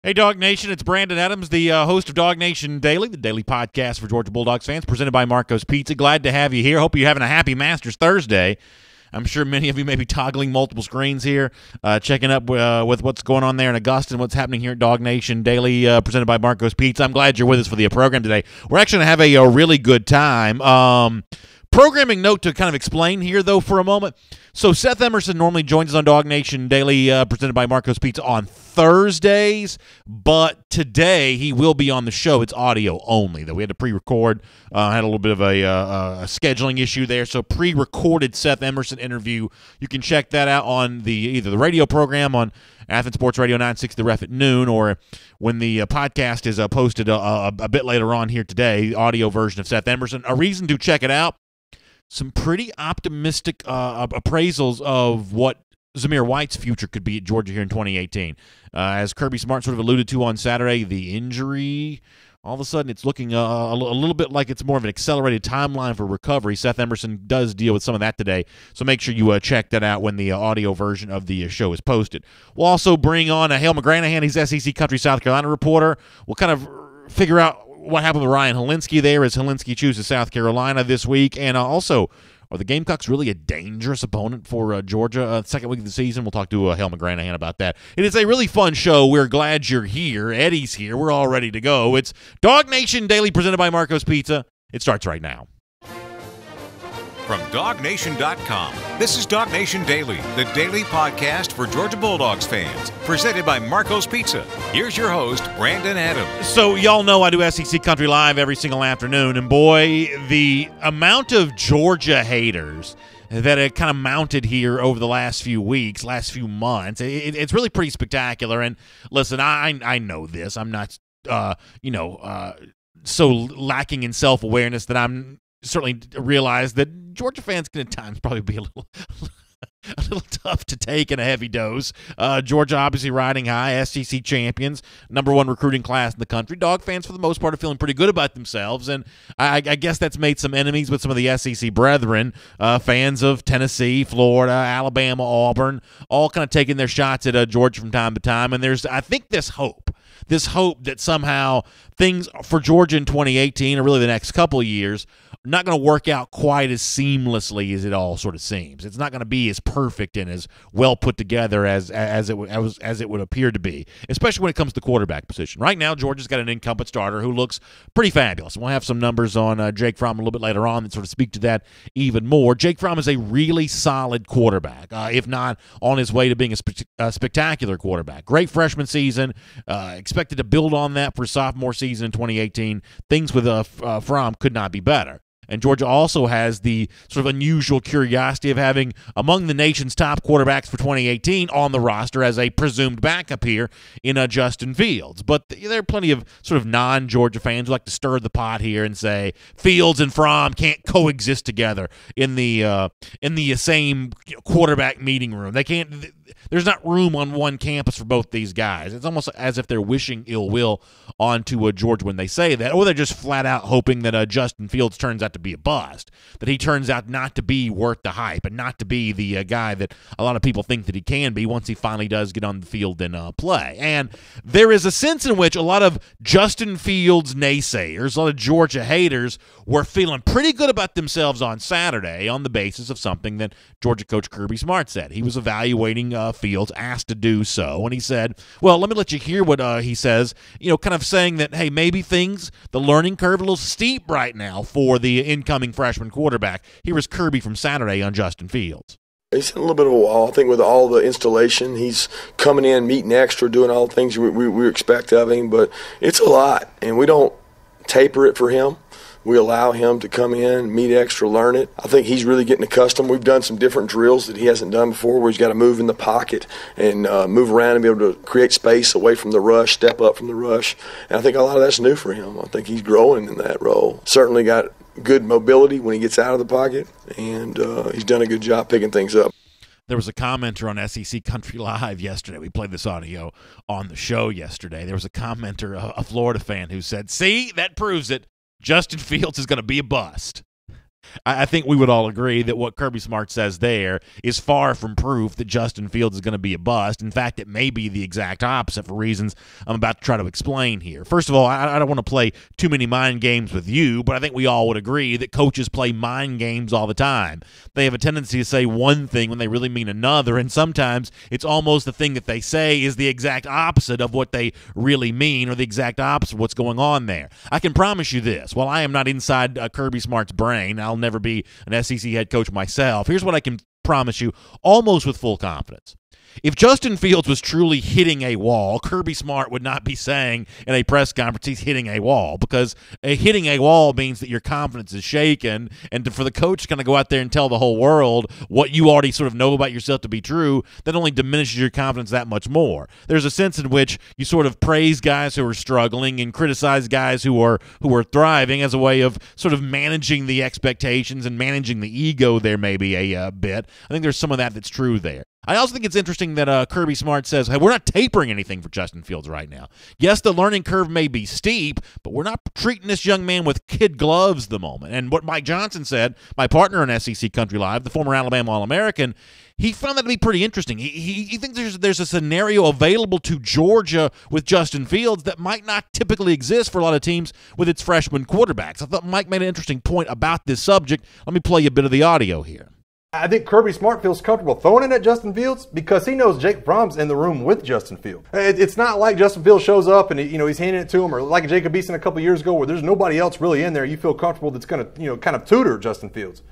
Hey, DawgNation, it's Brandon Adams, the host of DawgNation Daily, the daily podcast for Georgia Bulldogs fans, presented by Marco's Pizza. Glad to have you here. Hope you're having a happy Masters Thursday. I'm sure many of you may be toggling multiple screens here, checking up with what's going on there in Augusta and what's happening here at DawgNation Daily, presented by Marco's Pizza. I'm glad you're with us for the program today. We're actually going to have a really good time. Programming note to kind of explain here, though, for a moment. So Seth Emerson normally joins us on DawgNation Daily, presented by Marco's Pizza on Thursdays, but today he will be on the show. It's audio only, though. We had to pre-record. Had a little bit of a scheduling issue there, so pre-recorded Seth Emerson interview. You can check that out on either the radio program on Athens Sports Radio 960 The Ref at noon, or when the podcast is posted a bit later on here today, the audio version of Seth Emerson. A reason to check it out. Some pretty optimistic appraisals of what Zamir White's future could be at Georgia here in 2018. As Kirby Smart sort of alluded to on Saturday, the injury, all of a sudden it's looking a little bit like it's more of an accelerated timeline for recovery. Seth Emerson does deal with some of that today, so make sure you check that out when the audio version of the show is posted. We'll also bring on Hale McGranahan. He's SEC Country South Carolina reporter. We'll kind of figure out what happened with Ryan Helinski there as Helinski chooses South Carolina this week. And also, are the Gamecocks really a dangerous opponent for Georgia? Second week of the season, we'll talk to Hale McGranahan about that. It is a really fun show. We're glad you're here. Eddie's here. We're all ready to go. It's DawgNation Daily presented by Marco's Pizza. It starts right now. From DawgNation.com, this is DawgNation Daily, the daily podcast for Georgia Bulldogs fans, presented by Marco's Pizza. Here's your host, Brandon Adams. So y'all know I do SEC Country Live every single afternoon, and boy, the amount of Georgia haters that have kind of mounted here over the last few weeks, last few months, it's really pretty spectacular. And listen, I know this. I'm not, so lacking in self-awareness that I'm certainly realize that Georgia fans can at times probably be a little tough to take in a heavy dose. Georgia obviously riding high, SEC champions, #1 recruiting class in the country. Dog fans, for the most part, are feeling pretty good about themselves, and I guess that's made some enemies with some of the SEC brethren, fans of Tennessee, Florida, Alabama, Auburn, all kind of taking their shots at Georgia from time to time. And there's, I think, this hope that somehow things for Georgia in 2018, or really the next couple of years, are not going to work out quite as seamlessly as it all sort of seems. It's not going to be as perfect and as well put together as it would appear to be, especially when it comes to the quarterback position. Right now, Georgia's got an incumbent starter who looks pretty fabulous. We'll have some numbers on Jake Fromm a little bit later on that sort of speak to that even more. Jake Fromm is a really solid quarterback, if not on his way to being a spectacular quarterback. Great freshman season, expected to build on that for sophomore season in 2018. Things with Fromm could not be better. And Georgia also has the sort of unusual curiosity of having among the nation's top quarterbacks for 2018 on the roster as a presumed backup here in Justin Fields. But there are plenty of sort of non-Georgia fans who like to stir the pot here and say Fields and Fromm can't coexist together in the same quarterback meeting room. They can't. There's not room on one campus for both these guys. It's almost as if they're wishing ill will onto Georgia when they say that, or they're just flat out hoping that Justin Fields turns out to be a bust, that he turns out not to be worth the hype and not to be the guy that a lot of people think that he can be once he finally does get on the field and play. And there is a sense in which a lot of Justin Fields naysayers, a lot of Georgia haters, were feeling pretty good about themselves on Saturday on the basis of something that Georgia coach Kirby Smart said. He was evaluating Fields, asked to do so, and he said, well, let me let you hear what he says, kind of saying that, hey, maybe the learning curve a little steep right now for the incoming freshman quarterback. Here was Kirby from Saturday on Justin Fields. He's in a little bit of a wall. I think with all the installation, he's coming in, meeting extra, doing all the things we expect of him, but it's a lot, and we don't taper it for him. We allow him to come in, meet extra, learn it. I think he's really getting accustomed. We've done some different drills that he hasn't done before where he's got to move in the pocket and move around and be able to create space away from the rush, step up from the rush. And I think a lot of that's new for him. I think he's growing in that role. Certainly got good mobility when he gets out of the pocket, and he's done a good job picking things up. There was a commenter on SEC Country Live yesterday. We played this audio on the show yesterday. There was a commenter, a Florida fan, who said, see, that proves it. Justin Fields is going to be a bust. I think we would all agree that what Kirby Smart says there is far from proof that Justin Fields is going to be a bust. In fact, it may be the exact opposite for reasons I'm about to try to explain here. First of all, I don't want to play too many mind games with you, but I think we all would agree that coaches play mind games all the time. They have a tendency to say one thing when they really mean another, and sometimes it's almost the thing that they say is the exact opposite of what they really mean, or the exact opposite of what's going on there. I can promise you this. While I am not inside Kirby Smart's brain, I'll never be an SEC head coach myself. Here's what I can promise you almost with full confidence. If Justin Fields was truly hitting a wall, Kirby Smart would not be saying in a press conference he's hitting a wall, because hitting a wall means that your confidence is shaken, and for the coach to kind of go out there and tell the whole world what you already sort of know about yourself to be true, that only diminishes your confidence that much more. There's a sense in which you sort of praise guys who are struggling and criticize guys who are thriving as a way of sort of managing the expectations and managing the ego there maybe a bit. I think there's some of that that's true there. I also think it's interesting that Kirby Smart says, hey, we're not tapering anything for Justin Fields right now. Yes, the learning curve may be steep, but we're not treating this young man with kid gloves the moment. And what Mike Johnson said, my partner in SEC Country Live, the former Alabama All-American, he found that to be pretty interesting. He thinks there's a scenario available to Georgia with Justin Fields that might not typically exist for a lot of teams with its freshman quarterbacks. I thought Mike made an interesting point about this subject. Let me play you a bit of the audio here. I think Kirby Smart feels comfortable throwing it at Justin Fields because he knows Jake Fromm's in the room with Justin Fields. It's not like Justin Fields shows up and he's handing it to him, or like Jacob Eason a couple years ago where there's nobody else really in there. You feel comfortable that's going to kind of tutor Justin Fields.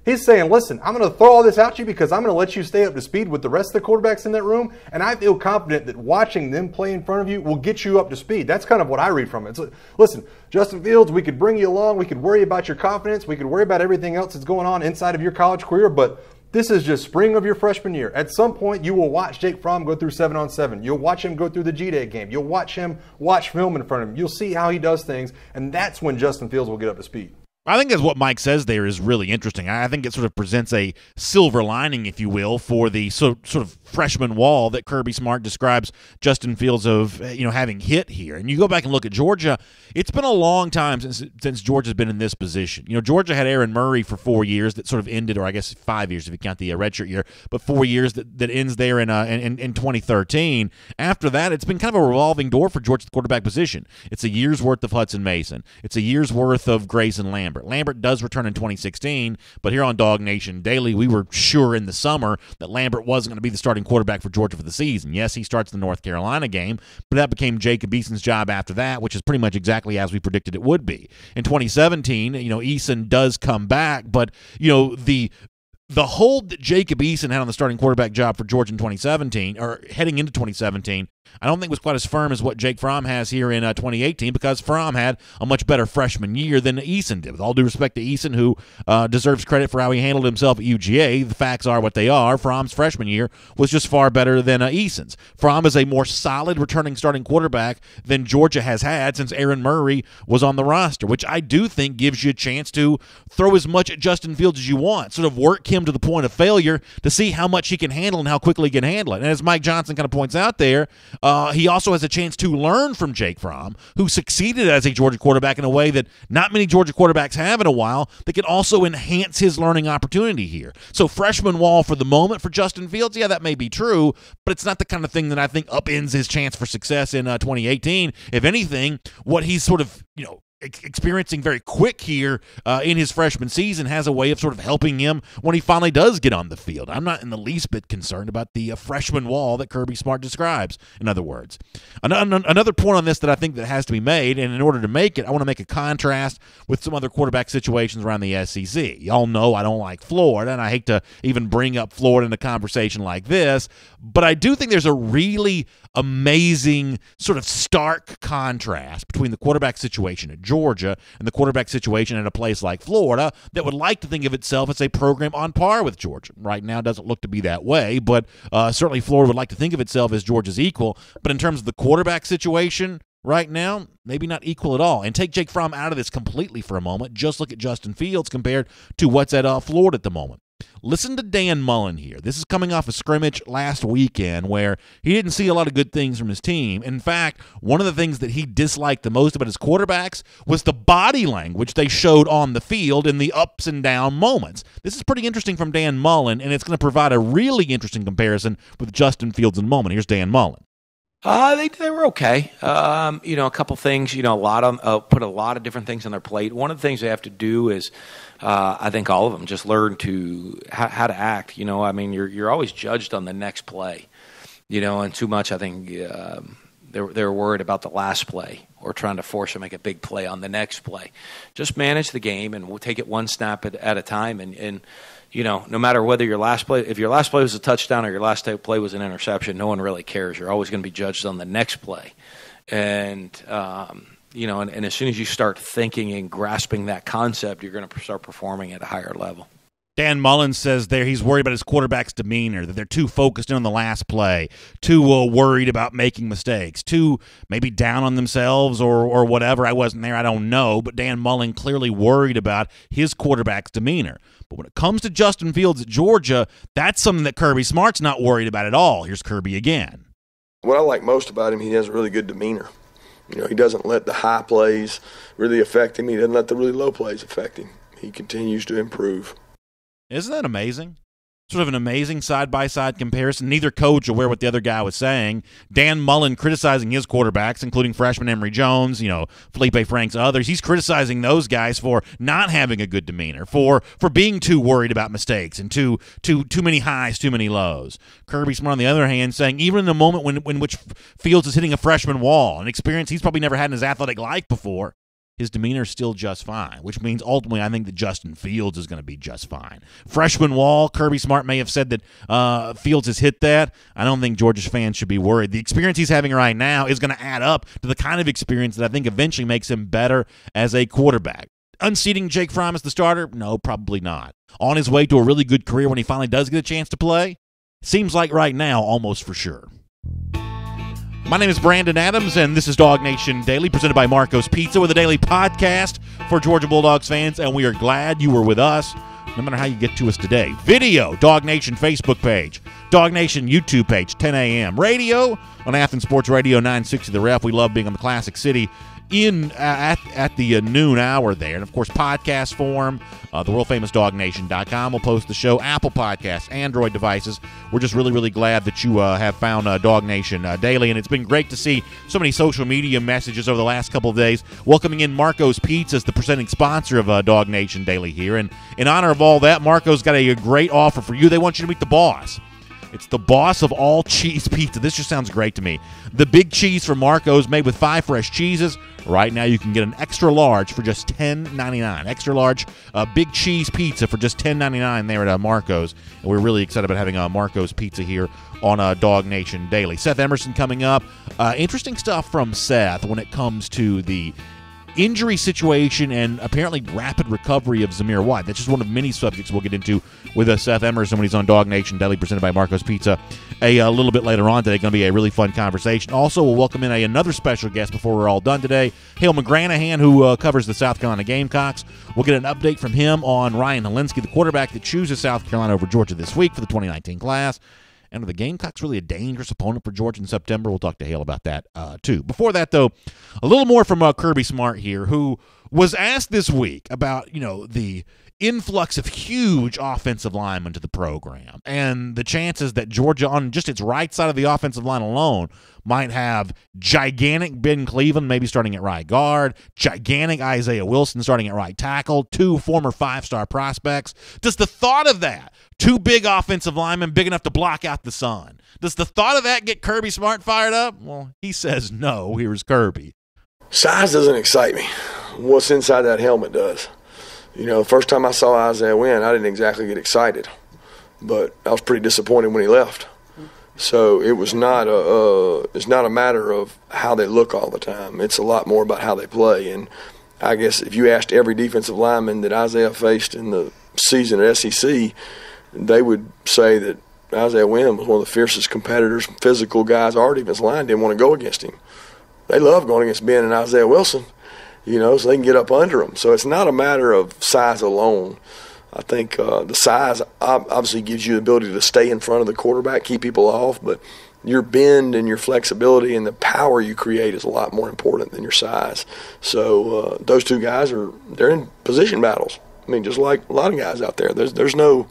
He's saying, listen, I'm going to throw all this at you because I'm going to let you stay up to speed with the rest of the quarterbacks in that room, and I feel confident that watching them play in front of you will get you up to speed. That's kind of what I read from it. Listen, Justin Fields, we could bring you along. We could worry about your confidence. We could worry about everything else that's going on inside of your college career, but this is just spring of your freshman year. At some point, you will watch Jake Fromm go through 7-on-7. You'll watch him go through the G-Day game. You'll watch him watch film in front of him. You'll see how he does things, and that's when Justin Fields will get up to speed. I think that's what Mike says there is really interesting. I think it sort of presents a silver lining, if you will, for the sort of freshman wall that Kirby Smart describes Justin Fields of having hit here. And you go back and look at Georgia, it's been a long time since Georgia's been in this position. Georgia had Aaron Murray for 4 years that sort of ended, or I guess 5 years if you count the redshirt year, but 4 years that ends there in 2013. After that, it's been kind of a revolving door for Georgia at the quarterback position. It's a year's worth of Hudson Mason. It's a year's worth of Grayson Lambert. Lambert does return in 2016, but here on DawgNation Daily, we were sure in the summer that Lambert wasn't going to be the starting quarterback for Georgia for the season. Yes, he starts the North Carolina game, but that became Jacob Eason's job after that, which is pretty much exactly as we predicted it would be. In 2017, Eason does come back, but the hold that Jacob Eason had on the starting quarterback job for Georgia in 2017, or heading into 2017, I don't think was quite as firm as what Jake Fromm has here in 2018, because Fromm had a much better freshman year than Eason did. With all due respect to Eason, who deserves credit for how he handled himself at UGA, the facts are what they are. Fromm's freshman year was just far better than Eason's. Fromm is a more solid returning starting quarterback than Georgia has had since Aaron Murray was on the roster, which I do think gives you a chance to throw as much at Justin Fields as you want, sort of work him to the point of failure to see how much he can handle and how quickly he can handle it. And as Mike Johnson kind of points out there, he also has a chance to learn from Jake Fromm, who succeeded as a Georgia quarterback in a way that not many Georgia quarterbacks have in a while, that can also enhance his learning opportunity here. So freshman wall for the moment for Justin Fields, yeah, that may be true, but it's not the kind of thing that I think upends his chance for success in 2018. If anything, what he's sort of, experiencing very quick here in his freshman season has a way of sort of helping him when he finally does get on the field. I'm not in the least bit concerned about the freshman wall that Kirby Smart describes, in other words. Another point on this that I think that has to be made, and in order to make it, I want to make a contrast with some other quarterback situations around the SEC. Y'all know I don't like Florida, and I hate to even bring up Florida in a conversation like this, but I do think there's a really amazing sort of stark contrast between the quarterback situation at Georgia and the quarterback situation at a place like Florida that would like to think of itself as a program on par with Georgia. Right now, it doesn't look to be that way, but certainly Florida would like to think of itself as Georgia's equal. But in terms of the quarterback situation right now, maybe not equal at all. And take Jake Fromm out of this completely for a moment. Just look at Justin Fields compared to what's at Florida at the moment. Listen to Dan Mullen here. This is coming off a scrimmage last weekend where he didn't see a lot of good things from his team. In fact, one of the things that he disliked the most about his quarterbacks was the body language they showed on the field in the ups and down moments. This is pretty interesting from Dan Mullen, and it's going to provide a really interesting comparison with Justin Fields in a moment. Here's Dan Mullen. They were okay. A couple things. A lot of them put a lot of different things on their plate. One of the things they have to do is, I think all of them just learn to how to act. You're always judged on the next play. And too much. I think they're worried about the last play or trying to force or make a big play on the next play. Just manage the game and we'll take it one snap at a time. And no matter whether if your last play was a touchdown or your last play was an interception, no one really cares. You're always going to be judged on the next play. And as soon as you start thinking and grasping that concept, you're going to start performing at a higher level. Dan Mullen says there he's worried about his quarterback's demeanor, that they're too focused in on the last play, too worried about making mistakes, too maybe down on themselves or whatever. I wasn't there, I don't know, but Dan Mullen clearly worried about his quarterback's demeanor. But when it comes to Justin Fields at Georgia, that's something that Kirby Smart's not worried about at all. Here's Kirby again. What I like most about him, he has a really good demeanor. He doesn't let the high plays really affect him. He doesn't let the really low plays affect him. He continues to improve. Isn't that amazing? Sort of an amazing side-by-side comparison. Neither coach aware what the other guy was saying. Dan Mullen criticizing his quarterbacks, including freshman Emory Jones, Felipe Franks, others. He's criticizing those guys for not having a good demeanor, for being too worried about mistakes and too many highs, too many lows. Kirby Smart, on the other hand, saying even in a moment in which Fields is hitting a freshman wall, an experience he's probably never had in his athletic life before, his demeanor is still just fine, which means ultimately I think that Justin Fields is going to be just fine. Freshman wall, Kirby Smart may have said that Fields has hit that. I don't think Georgia's fans should be worried. The experience he's having right now is going to add up to the kind of experience that I think eventually makes him better as a quarterback. Unseating Jake Fromm as the starter? No, probably not. On his way to a really good career when he finally does get a chance to play? Seems like right now, almost for sure. My name is Brandon Adams, and this is DawgNation Daily, presented by Marco's Pizza, with a daily podcast for Georgia Bulldogs fans, and we are glad you were with us, no matter how you get to us today. Video, DawgNation Facebook page, DawgNation YouTube page, 10 a.m. Radio on Athens Sports Radio 960 The Ref. We love being on the Classic City at the noon hour there. And, of course, podcast form, the world-famous DawgNation.com will post the show, Apple Podcasts, Android devices. We're just really, really glad that you have found DawgNation Daily, and it's been great to see so many social media messages over the last couple of days welcoming in Marco's Pizza as the presenting sponsor of DawgNation Daily here. And in honor of all that, Marco's got a great offer for you. They want you to meet the boss. It's the boss of all cheese pizza. This just sounds great to me. The big cheese from Marco's, made with 5 fresh cheeses. Right now you can get an extra large for just $10.99. Extra large big cheese pizza for just $10.99 there at Marco's. And we're really excited about having Marco's Pizza here on DawgNation Daily. Seth Emerson coming up. Interesting stuff from Seth when it comes to the injury situation and apparently rapid recovery of Zamir White. That's just one of many subjects we'll get into with Seth Emerson when he's on DawgNation Daily, presented by Marco's Pizza a little bit later on today. Going to be a really fun conversation. Also, we'll welcome in another special guest before we're all done today, Hale McGranahan, who covers the South Carolina Gamecocks. We'll get an update from him on Ryan Helinski, the quarterback that chooses South Carolina over Georgia this week for the 2019 class. And are the Gamecocks really a dangerous opponent for Georgia in September? We'll talk to Hale about that, too. Before that, though, a little more from Kirby Smart here, who was asked this week about, the influx of huge offensive linemen to the program and the chances that Georgia, on just its right side of the offensive line alone, might have gigantic Ben Cleveland maybe starting at right guard, gigantic Isaiah Wilson starting at right tackle, 2 former 5-star prospects. Does the thought of that, 2 big offensive linemen big enough to block out the sun, does the thought of that get Kirby Smart fired up? Well, he says no. Here's Kirby. Size doesn't excite me. What's inside that helmet does. The first time I saw Isaiah win, I didn't exactly get excited, but I was pretty disappointed when he left. So it was not it's not a matter of how they look all the time. It's a lot more about how they play. And I guess if you asked every defensive lineman that Isaiah faced in the season at SEC, they would say that Isaiah Wynn was one of the fiercest competitors, physical guys. Our defensive line didn't want to go against him. They love going against Ben and Isaiah Wilson, so they can get up under them. So it's not a matter of size alone. I think the size obviously gives you the ability to stay in front of the quarterback, keep people off, but your bend and your flexibility and the power you create is a lot more important than your size. So those two guys they're in position battles. I mean, just like a lot of guys out there. There's no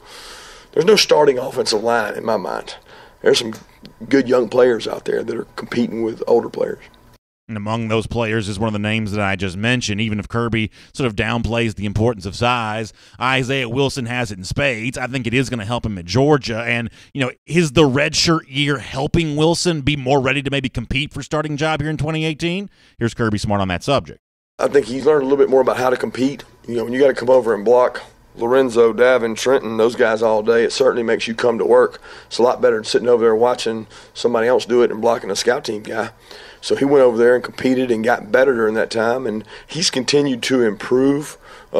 starting offensive line in my mind. There's some good young players out there that are competing with older players. And among those players is one of the names that I just mentioned. Even if Kirby sort of downplays the importance of size, Isaiah Wilson has it in spades. I think it is going to help him at Georgia. And, is the redshirt year helping Wilson be more ready to maybe compete for starting job here in 2018? Here's Kirby Smart on that subject. I think he's learned a little bit more about how to compete. When you got to come over and block Lorenzo, Davin, Trenton, those guys all day, it certainly makes you come to work. It's a lot better than sitting over there watching somebody else do it and blocking a scout team guy. So he went over there and competed and got better during that time, and he's continued to improve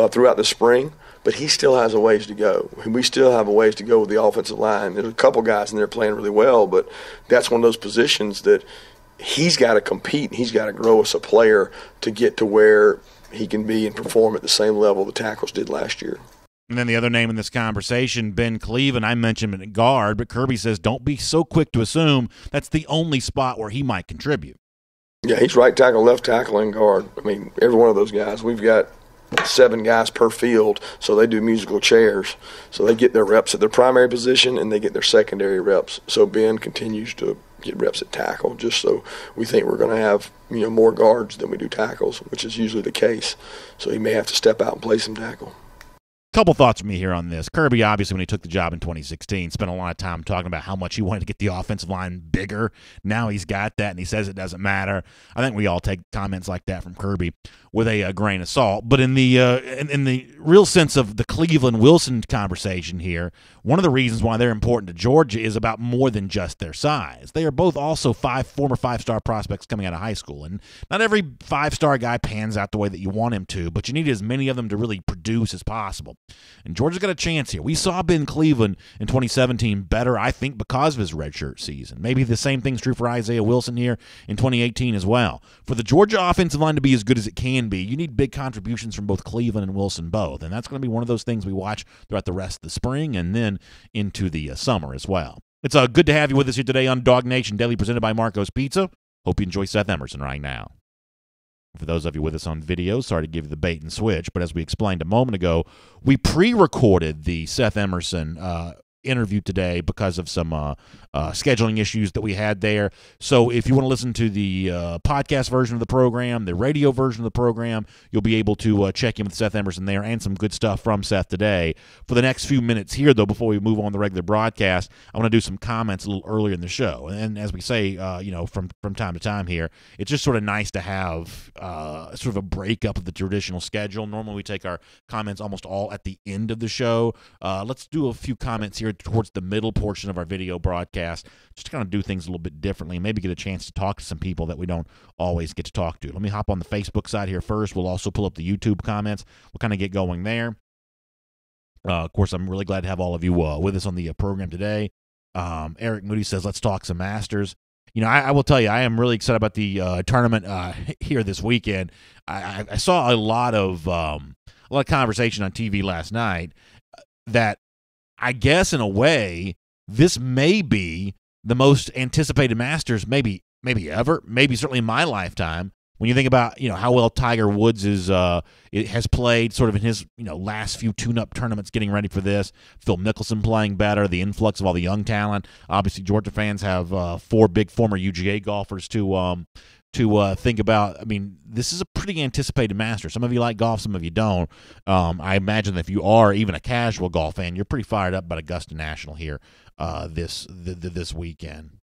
throughout the spring, but he still has a ways to go. We still have a ways to go with the offensive line. There's a couple guys in there playing really well, but that's one of those positions that he's got to compete and he's got to grow as a player to get to where he can be and perform at the same level the tackles did last year. And then the other name in this conversation, Ben Cleveland, I mentioned him at guard, but Kirby says don't be so quick to assume that's the only spot where he might contribute. Yeah, he's right tackle, left tackle, and guard. I mean, every one of those guys. We've got 7 guys per field, so they do musical chairs. So they get their reps at their primary position and they get their secondary reps. So Ben continues to get reps at tackle, just so we think we're going to have more guards than we do tackles, which is usually the case. So he may have to step out and play some tackle. Couple thoughts from me here on this. Kirby, obviously, when he took the job in 2016, spent a lot of time talking about how much he wanted to get the offensive line bigger. Now he's got that, and he says it doesn't matter. I think we all take comments like that from Kirby with a grain of salt. But in the real sense of the Cleveland-Wilson conversation here, one of the reasons why they're important to Georgia is about more than just their size. They are both also former five-star prospects coming out of high school. And not every five-star guy pans out the way that you want him to, but you need as many of them to really produce as possible. And Georgia's got a chance here. We saw Ben Cleveland in 2017 better, I think, because of his redshirt season. Maybe the same thing's true for Isaiah Wilson here in 2018 as well. For the Georgia offensive line to be as good as it can be, you need big contributions from both Cleveland and Wilson both. And that's going to be one of those things we watch throughout the rest of the spring and then into the summer as well. It's good to have you with us here today on DawgNation Daily, presented by Marco's Pizza. Hope you enjoy Seth Emerson right now. For those of you with us on video, sorry to give you the bait and switch, but as we explained a moment ago, we pre-recorded the Seth Emerson interview today because of some scheduling issues that we had there. So if you want to listen to the podcast version of the program, the radio version of the program, you'll be able to check in with Seth Emerson there and some good stuff from Seth today. For the next few minutes here, though, before we move on the regular broadcast, I want to do some comments a little earlier in the show. And as we say, from time to time here, it's just sort of nice to have sort of a breakup of the traditional schedule. Normally we take our comments almost all at the end of the show. Let's do a few comments here towards the middle portion of our video broadcast, just to kind of do things a little bit differently and maybe get a chance to talk to some people that we don't always get to talk to. Let me hop on the Facebook side here first. We'll also pull up the YouTube comments. We'll kind of get going there. Of course, I'm really glad to have all of you with us on the program today. Eric Moody says, let's talk some Masters. I will tell you, I am really excited about the tournament here this weekend. I saw a lot of conversation on TV last night that I guess in a way this may be the most anticipated Masters maybe ever, maybe certainly in my lifetime. When you think about how well Tiger Woods has played sort of in his last few tune-up tournaments getting ready for this, Phil Mickelson playing better, the influx of all the young talent. Obviously, Georgia fans have 4 big former UGA golfers to think about. I mean, this is a pretty anticipated Masters. Some of you like golf, some of you don't. I imagine that if you are even a casual golf fan, you're pretty fired up about Augusta National here this weekend.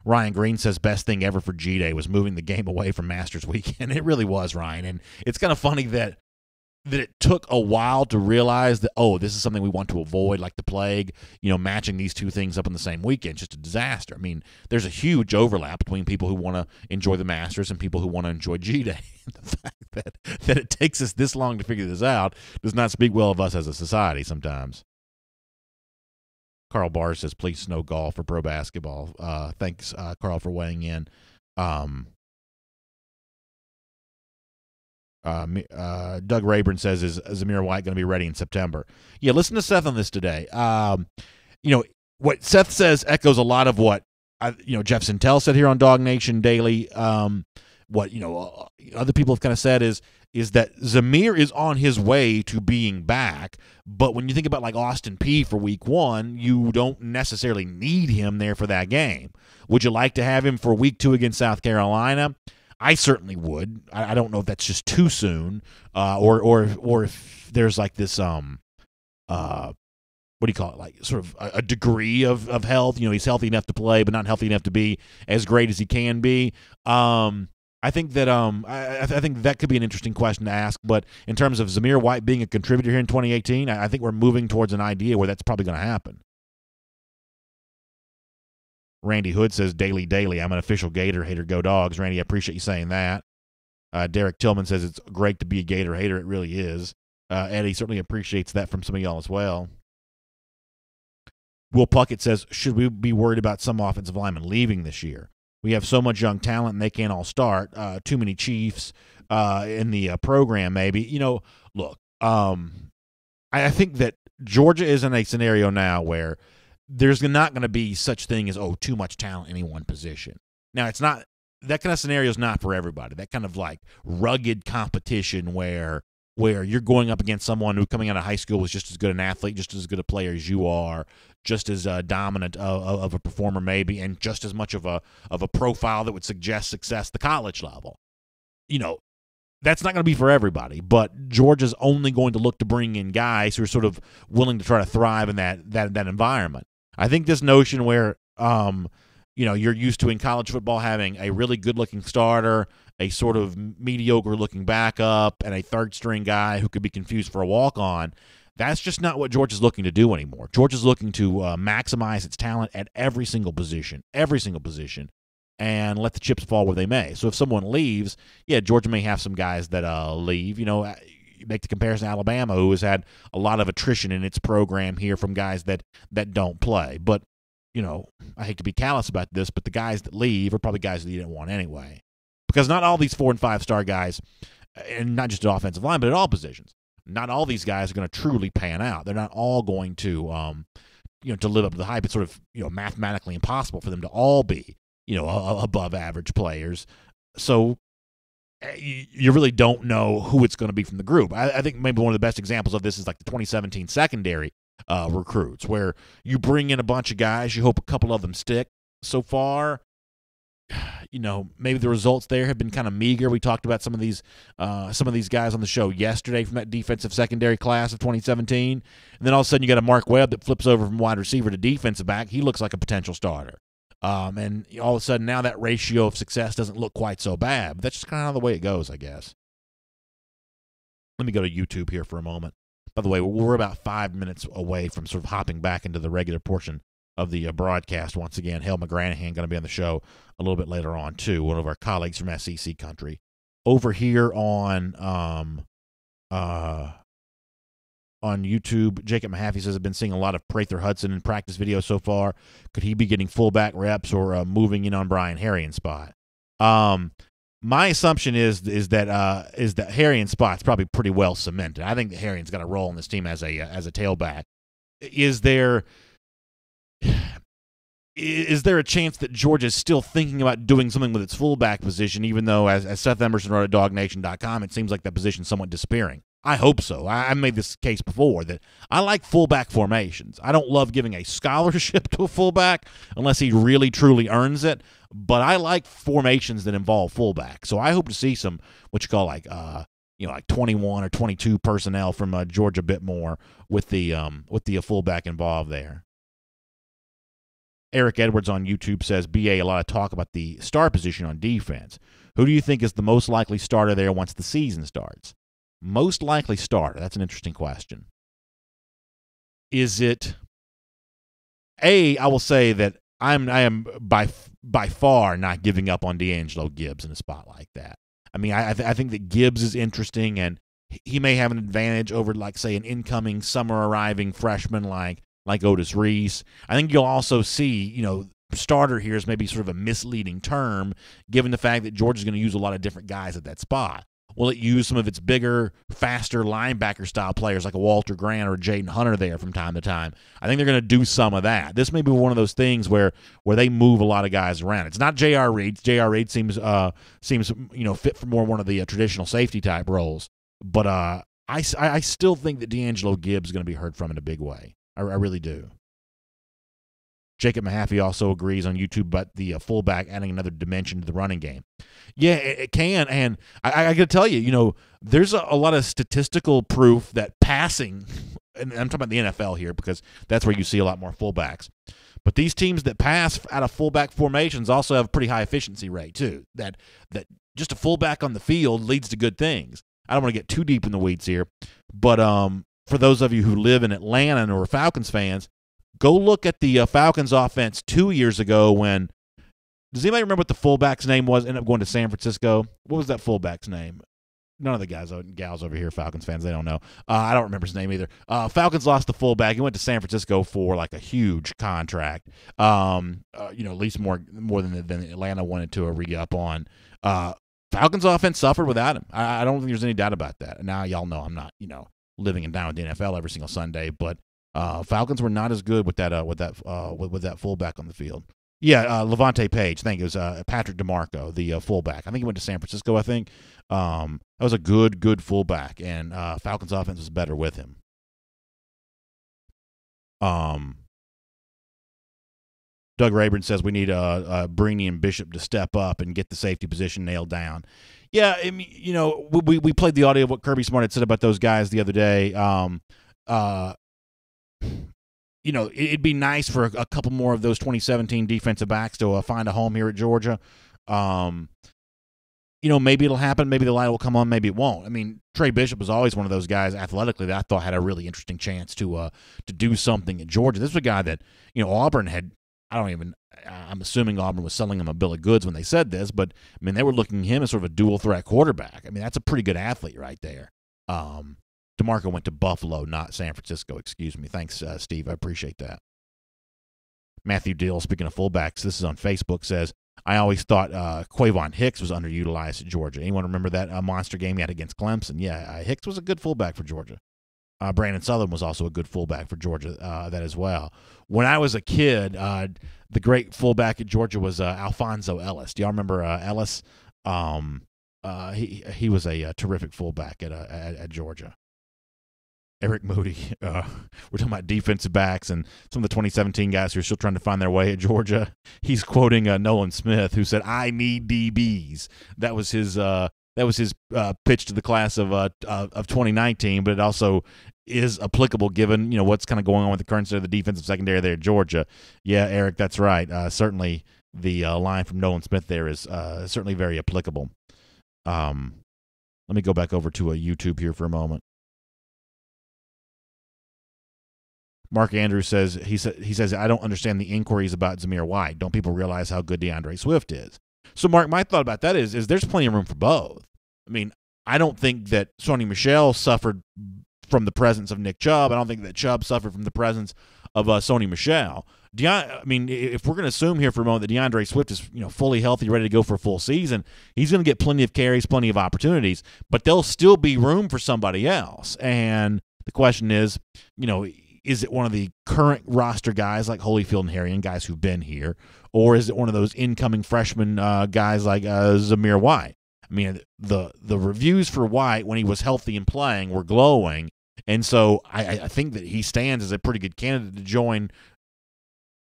Ryan Green says best thing ever for G-Day was moving the game away from Masters weekend. It really was, Ryan. And it's kind of funny that it took a while to realize that, this is something we want to avoid, like the plague. Matching these two things up in the same weekend, just a disaster. I mean, there's a huge overlap between people who want to enjoy the Masters and people who want to enjoy G-Day. The fact that it takes us this long to figure this out does not speak well of us as a society sometimes. Carl Barr says, please snow golf for pro basketball. Thanks, Carl, for weighing in. Doug Rayburn says, is Zamir White going to be ready in September? Yeah, listen to Seth on this today. What Seth says echoes a lot of what Jeff Sintel said here on DawgNation Daily. What other people have kind of said is that Zamir is on his way to being back, but when you think about like Austin Peay for week 1, you don't necessarily need him there for that game. Would you like to have him for week 2 against South Carolina? I certainly would. I don't know if that's just too soon, or if there's like this what do you call it? Like sort of a degree of health. He's healthy enough to play, but not healthy enough to be as great as he can be. I think that I think that could be an interesting question to ask. But in terms of Zamir White being a contributor here in 2018, I think we're moving towards an idea where that's probably going to happen. Randy Hood says, daily, I'm an official Gator hater. Go Dogs. Randy, I appreciate you saying that. Derek Tillman says it's great to be a Gator hater. It really is. Eddie certainly appreciates that from some of y'all as well. Will Puckett says, should we be worried about some offensive linemen leaving this year? We have so much young talent, and they can't all start. Too many Chiefs in the program, maybe. Look, I think that Georgia is in a scenario now where there's not going to be such thing as, too much talent in any one position. Now, it's not – that kind of scenario is not for everybody. That kind of like rugged competition where you're going up against someone who coming out of high school was just as good an athlete, just as good a player as you are, just as dominant of a performer maybe, and just as much of a profile that would suggest success at the college level. That's not going to be for everybody, but Georgia's only going to look to bring in guys who are sort of willing to try to thrive in that environment. I think this notion where you're used to in college football having a really good-looking starter, a sort of mediocre-looking backup, and a third-string guy who could be confused for a walk-on, that's just not what Georgia's looking to do anymore. Georgia's looking to maximize its talent at every single position, and let the chips fall where they may. So if someone leaves, Georgia may have some guys that leave. You make the comparison to Alabama, who has had a lot of attrition in its program here from guys that don't play. But, I hate to be callous about this, but the guys that leave are probably guys that you didn't want anyway. Because not all these 4- and 5-star guys, and not just at offensive line, but at all positions, not all these guys are going to truly pan out. They're not all going to, to live up to the hype. It's sort of, mathematically impossible for them to all be, above average players. So you really don't know who it's going to be from the group. I think maybe one of the best examples of this is like the 2017 secondary recruits, where you bring in a bunch of guys, you hope a couple of them stick. So far, maybe the results there have been kind of meager. We talked about some of these guys on the show yesterday from that defensive secondary class of 2017, and then all of a sudden you got a Mark Webb that flips over from wide receiver to defensive back. He looks like a potential starter. And all of a sudden now that ratio of success doesn't look quite so bad. But that's just kind of the way it goes, I guess. Let me go to YouTube here for a moment. By the way, we're about 5 minutes away from sort of hopping back into the regular portion of the broadcast once again. Hale McGranahan going to be on the show a little bit later on, too, one of our colleagues from SEC country. Over here on YouTube, Jacob Mahaffey says, I've been seeing a lot of Prather Hudson in practice videos so far. Could he be getting fullback reps or moving in on Brian Harrien's spot? My assumption is that Harrien's spot's probably pretty well cemented. I think that Harrien's got a role in this team as a tailback. Is there a chance that Georgia's still thinking about doing something with its fullback position, even though, as Seth Emerson wrote at DawgNation.com, it seems like that position's somewhat disappearing? I hope so. I made this case before that I like fullback formations. I don't love giving a scholarship to a fullback unless he really, truly earns it, but I like formations that involve fullback. So I hope to see some what you call like 21 or 22 personnel from Georgia a bit more with the fullback involved there. Eric Edwards on YouTube says, BA, a lot of talk about the star position on defense. Who do you think is the most likely starter there once the season starts? Most likely starter. That's an interesting question. Is it I will say that I am by far not giving up on D'Angelo Gibbs in a spot like that. I mean, I think that Gibbs is interesting, and he may have an advantage over, like, say, an incoming summer arriving freshman like Otis Reese. I think you'll also see, starter here is maybe sort of a misleading term, given the fact that Georgia's going to use a lot of different guys at that spot. Will it use some of its bigger, faster linebacker-style players like a Walter Grant or Jaden Hunter there from time to time? I think they're going to do some of that. This may be one of those things where they move a lot of guys around. It's not J.R. Reed. J.R. Reed seems fit for more one of the traditional safety-type roles. But I still think that D'Angelo Gibbs is going to be heard from in a big way. I really do. Jacob Mahaffey also agrees on YouTube about the fullback adding another dimension to the running game. Yeah, it can, and I got to tell you, there's a lot of statistical proof that passing, and I'm talking about the NFL here because that's where you see a lot more fullbacks, but these teams that pass out of fullback formations also have a pretty high efficiency rate too, that just a fullback on the field leads to good things. I don't want to get too deep in the weeds here, but for those of you who live in Atlanta and are Falcons fans, go look at the Falcons offense 2 years ago when – does anybody remember what the fullback's name was? Ended up going to San Francisco. What was that fullback's name? None of the guys and gals over here, Falcons fans, they don't know. I don't remember his name either. Falcons lost the fullback. He went to San Francisco for like a huge contract. At least more than Atlanta wanted to re-up on. Falcons offense suffered without him. I don't think there's any doubt about that. Now y'all know I'm not, living and down with the NFL every single Sunday, but Falcons were not as good with that fullback on the field. Yeah, Levante Page. Thank you. It was Patrick DeMarco, the fullback. I think he went to San Francisco, I think. That was a good fullback, and Falcons offense was better with him. Doug Rayburn says we need Brini and Bishop to step up and get the safety position nailed down. Yeah, I mean, we played the audio of what Kirby Smart had said about those guys the other day. It'd be nice for a couple more of those 2017 defensive backs to find a home here at Georgia. Maybe it'll happen. Maybe the light will come on. Maybe it won't. I mean, Trey Bishop was always one of those guys athletically that I thought had a really interesting chance to do something at Georgia. This was a guy that, Auburn had – I'm assuming Auburn was selling him a bill of goods when they said this, but, I mean, they were looking at him as sort of a dual-threat quarterback. I mean, that's a pretty good athlete right there. DeMarco went to Buffalo, not San Francisco. Excuse me. Thanks, Steve. I appreciate that. Matthew Dill, speaking of fullbacks, this is on Facebook, says, I always thought Quavon Hicks was underutilized at Georgia. Anyone remember that monster game he had against Clemson? Yeah, Hicks was a good fullback for Georgia. Brandon Southern was also a good fullback for Georgia, that as well. When I was a kid, the great fullback at Georgia was Alfonso Ellis. Do y'all remember Ellis? He was a terrific fullback at Georgia. Eric Moody, we're talking about defensive backs and some of the 2017 guys who are still trying to find their way at Georgia. He's quoting Nolan Smith, who said, "I need DBs." That was his pitch to the class of 2019, but it also is applicable given what's kind of going on with the current state of the defensive secondary there at Georgia. Yeah, Eric, that's right. Certainly the line from Nolan Smith there is certainly very applicable. Let me go back over to YouTube here for a moment. Mark Andrews says he says I don't understand the inquiries about Zamir White. Don't people realize how good DeAndre Swift is? So, Mark, my thought about that is there's plenty of room for both. I mean, I don't think that Sony Michel suffered from the presence of Nick Chubb. I don't think that Chubb suffered from the presence of Sony Michel. I mean, if we're going to assume here for a moment that DeAndre Swift is fully healthy, ready to go for a full season, he's going to get plenty of carries, plenty of opportunities, but there'll still be room for somebody else. And the question is, is it one of the current roster guys like Holyfield and Harrion, guys who've been here, or is it one of those incoming freshman guys like Zamir White? I mean, the reviews for White when he was healthy and playing were glowing, and so I think that he stands as a pretty good candidate to join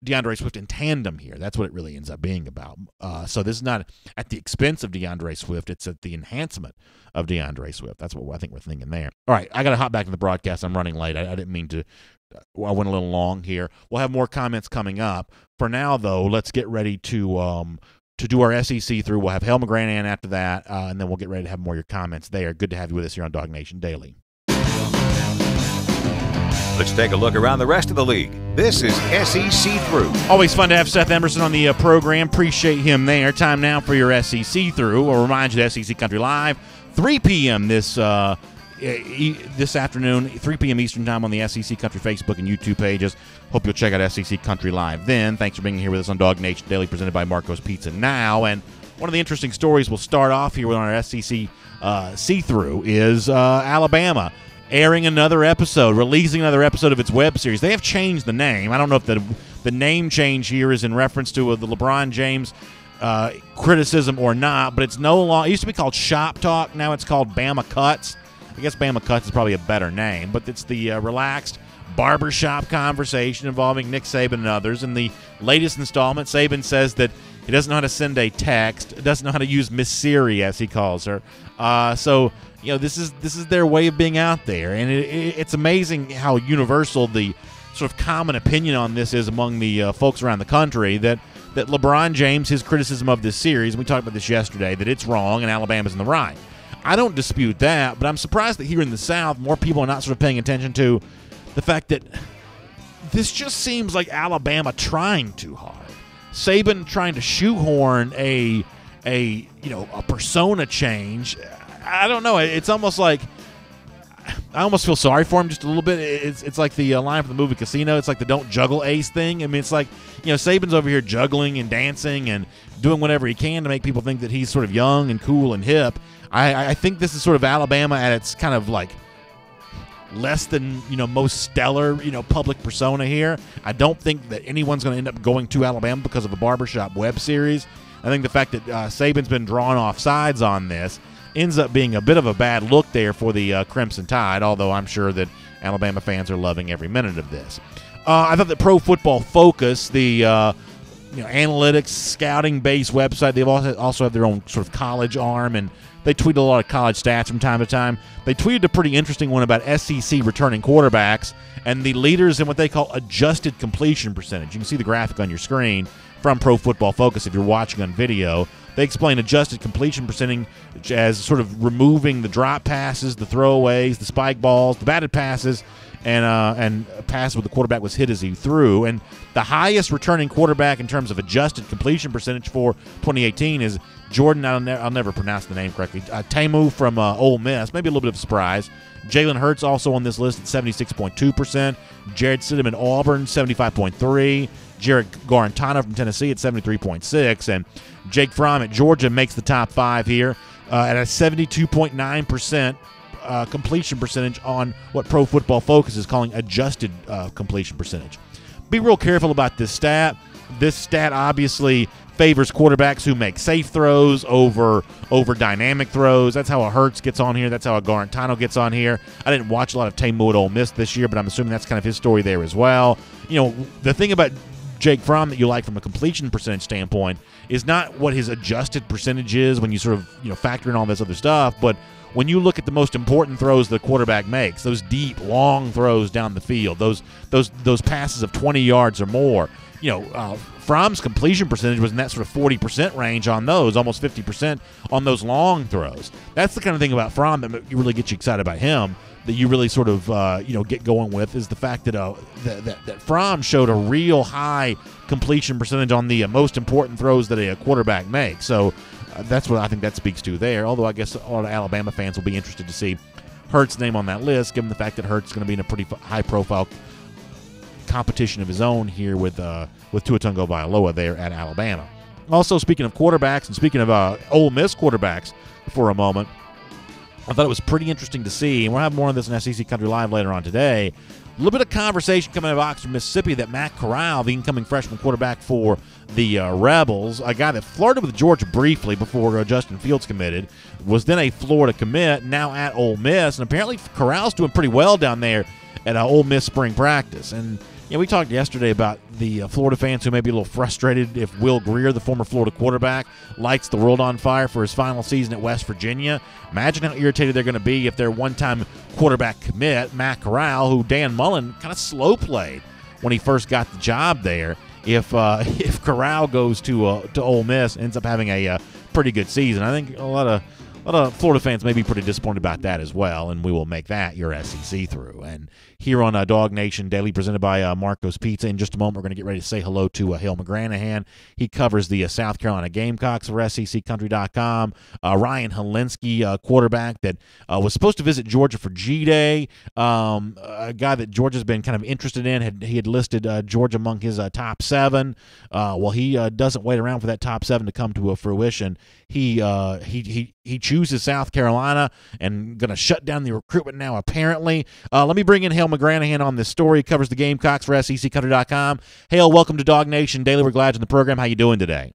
DeAndre Swift in tandem here. That's what it really ends up being about. So this is not at the expense of DeAndre Swift. It's at the enhancement of DeAndre Swift. That's what I think we're thinking there. All right, I got to hop back to the broadcast. I'm running late. I didn't mean to. I went a little long here. We'll have more comments coming up. For now, though, let's get ready to do our SEC through. We'll have Hale McGranahan after that, and then we'll get ready to have more of your comments there. Good to have you with us here on DawgNation Daily. Let's take a look around the rest of the league. This is SEC Through. Always fun to have Seth Emerson on the program. Appreciate him there. Time now for your SEC Through. We'll remind you that SEC Country Live, 3 p.m. this afternoon, 3 p.m. Eastern Time on the SEC Country Facebook and YouTube pages. Hope you'll check out SEC Country Live then. Thanks for being here with us on DawgNation Daily, presented by Marco's Pizza Now. And one of the interesting stories we'll start off here with our SEC see-through is Alabama airing another episode, releasing another episode of its web series. They have changed the name. I don't know if the name change here is in reference to the LeBron James criticism or not, but it's no longer. It used to be called Shop Talk. Now it's called Bama Cuts. I guess Bama Cuts is probably a better name, but it's the relaxed barbershop conversation involving Nick Saban and others. In the latest installment, Saban says that he doesn't know how to send a text, doesn't know how to use Miss Siri, as he calls her. So, this is their way of being out there, and it's amazing how universal the sort of common opinion on this is among the folks around the country that LeBron James, his criticism of this series, and we talked about this yesterday, that it's wrong and Alabama's in the right. I don't dispute that, but I'm surprised that here in the South, more people are not sort of paying attention to the fact that this just seems like Alabama trying too hard. Saban trying to shoehorn a persona change. I don't know. It's almost like I almost feel sorry for him just a little bit. It's like the line from the movie Casino. It's like the don't juggle ace thing. I mean, it's like, Saban's over here juggling and dancing and doing whatever he can to make people think that he's sort of young and cool and hip. I think this is sort of Alabama at its kind of like less than, most stellar, public persona here. I don't think that anyone's going to end up going to Alabama because of a barbershop web series. I think the fact that Saban's been drawn off sides on this ends up being a bit of a bad look there for the Crimson Tide, although I'm sure that Alabama fans are loving every minute of this. I thought that Pro Football Focus, the analytics, scouting-based website, they also have their own sort of college arm, and they tweet a lot of college stats from time to time. They tweeted a pretty interesting one about SEC returning quarterbacks and the leaders in what they call adjusted completion percentage. You can see the graphic on your screen from Pro Football Focus if you're watching on video. They explain adjusted completion percentage as sort of removing the drop passes, the throwaways, the spike balls, the batted passes, and passes where the quarterback was hit as he threw. And the highest returning quarterback in terms of adjusted completion percentage for 2018 is Jordan, I'll never pronounce the name correctly, Tamu from Ole Miss. Maybe a little bit of a surprise. Jalen Hurts also on this list at 76.2%. Jared Stidham at Auburn, 75.3%. Jared Garantano from Tennessee at 73.6%. And Jake Fromm at Georgia makes the top 5 here at a 72.9% completion percentage on what Pro Football Focus is calling adjusted completion percentage. Be real careful about this stat. This stat obviously favors quarterbacks who make safe throws over dynamic throws. That's how a Hurts gets on here. That's how a Garantano gets on here. I didn't watch a lot of Tamu at Ole Miss this year, but I'm assuming that's kind of his story there as well. The thing about Jake Fromm that you like from a completion percentage standpoint is not what his adjusted percentage is when you sort of factor in all this other stuff, but when you look at the most important throws the quarterback makes, those deep, long throws down the field, those passes of 20 yards or more, Fromm's completion percentage was in that sort of 40% range on those, almost 50% on those long throws. That's the kind of thing about Fromm that really gets you excited about him, that you really sort of get going with, is the fact that that Fromm showed a real high completion percentage on the most important throws that a quarterback makes. So that's what I think that speaks to there. Although I guess a lot of Alabama fans will be interested to see Hurts' name on that list, given the fact that Hurts is going to be in a pretty high-profile competition of his own here with Tua Tagovailoa there at Alabama. Also, speaking of quarterbacks and speaking of Ole Miss quarterbacks for a moment, I thought it was pretty interesting to see, and we'll have more on this in SEC Country Live later on today. A little bit of conversation coming out of Oxford, Mississippi, that Matt Corral, the incoming freshman quarterback for the Rebels, a guy that flirted with Georgia briefly before Justin Fields committed, was then a Florida commit, now at Ole Miss, and apparently Corral's doing pretty well down there at Ole Miss spring practice. And we talked yesterday about the Florida fans who may be a little frustrated if Will Grier, the former Florida quarterback, lights the world on fire for his final season at West Virginia. Imagine how irritated they're going to be if their one-time quarterback commit, Matt Corral, who Dan Mullen kind of slow played when he first got the job there, if Corral goes to Ole Miss, ends up having a pretty good season. I think a lot A lot of Florida fans may be pretty disappointed about that as well, and we will make that your SEC through. And here on DawgNation Daily, presented by Marco's Pizza, in just a moment, we're going to get ready to say hello to Hale McGranahan. He covers the South Carolina Gamecocks for SECCountry.com. Ryan Helinski, quarterback that was supposed to visit Georgia for G-Day, a guy that Georgia's been kind of interested in. He had listed Georgia among his top 7. Well, he doesn't wait around for that top 7 to come to a fruition. He chooses South Carolina and going to shut down the recruitment now, apparently. Let me bring in Hale McGranahan on this story. He covers the Gamecocks for SECCountry.com. Hale, welcome to DawgNation Daily. We're glad you're in the program. How you doing today?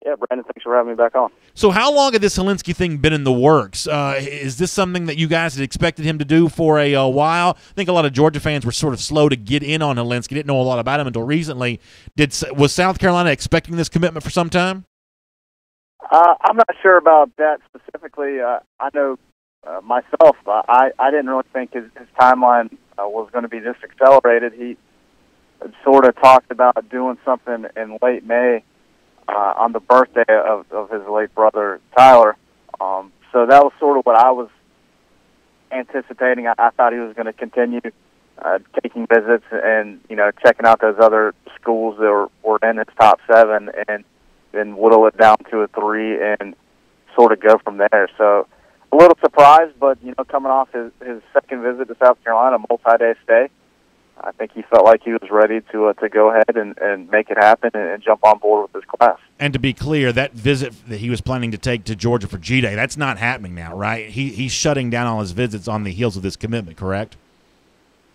Yeah, Brandon, thanks for having me back on. So how long had this Helinski thing been in the works? Is this something that you guys had expected him to do for a while? I think a lot of Georgia fans were sort of slow to get in on Helinski, didn't know a lot about him until recently. Was South Carolina expecting this commitment for some time? I'm not sure about that specifically. I know myself, I didn't really think his timeline was going to be this accelerated. He sort of talked about doing something in late May on the birthday of his late brother, Tyler. So that was sort of what I was anticipating. I thought he was going to continue taking visits and, checking out those other schools that were in his top 7 and then whittle it down to a 3 and sort of go from there. So a little surprised, but, coming off his second visit to South Carolina, multi-day stay, I think he felt like he was ready to go ahead and make it happen and jump on board with his class. And to be clear, that visit that he was planning to take to Georgia for G-Day, that's not happening now, right? He's shutting down all his visits on the heels of this commitment, correct?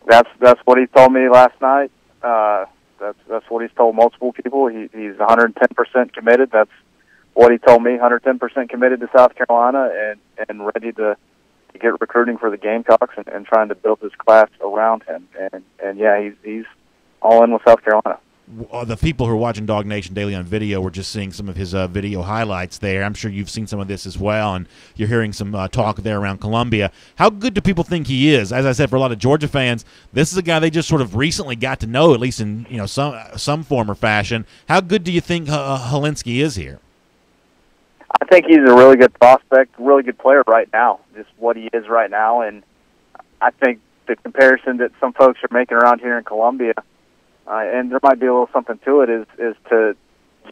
That's what he told me last night. That's what he's told multiple people. He's 110% committed. That's what he told me, 110% committed to South Carolina and ready to get recruiting for the Gamecocks and trying to build his class around him. And yeah, he's all in with South Carolina. The people who are watching DawgNation Daily on video were just seeing some of his video highlights there. I'm sure you've seen some of this as well, and you're hearing some talk there around Columbia. How good do people think he is? As I said, for a lot of Georgia fans, this is a guy they just sort of recently got to know, at least in some form or fashion. How good do you think Helinski is here? I think he's a really good prospect, really good player right now, just what he is right now. And I think the comparison that some folks are making around here in Columbia, and there might be a little something to it, is to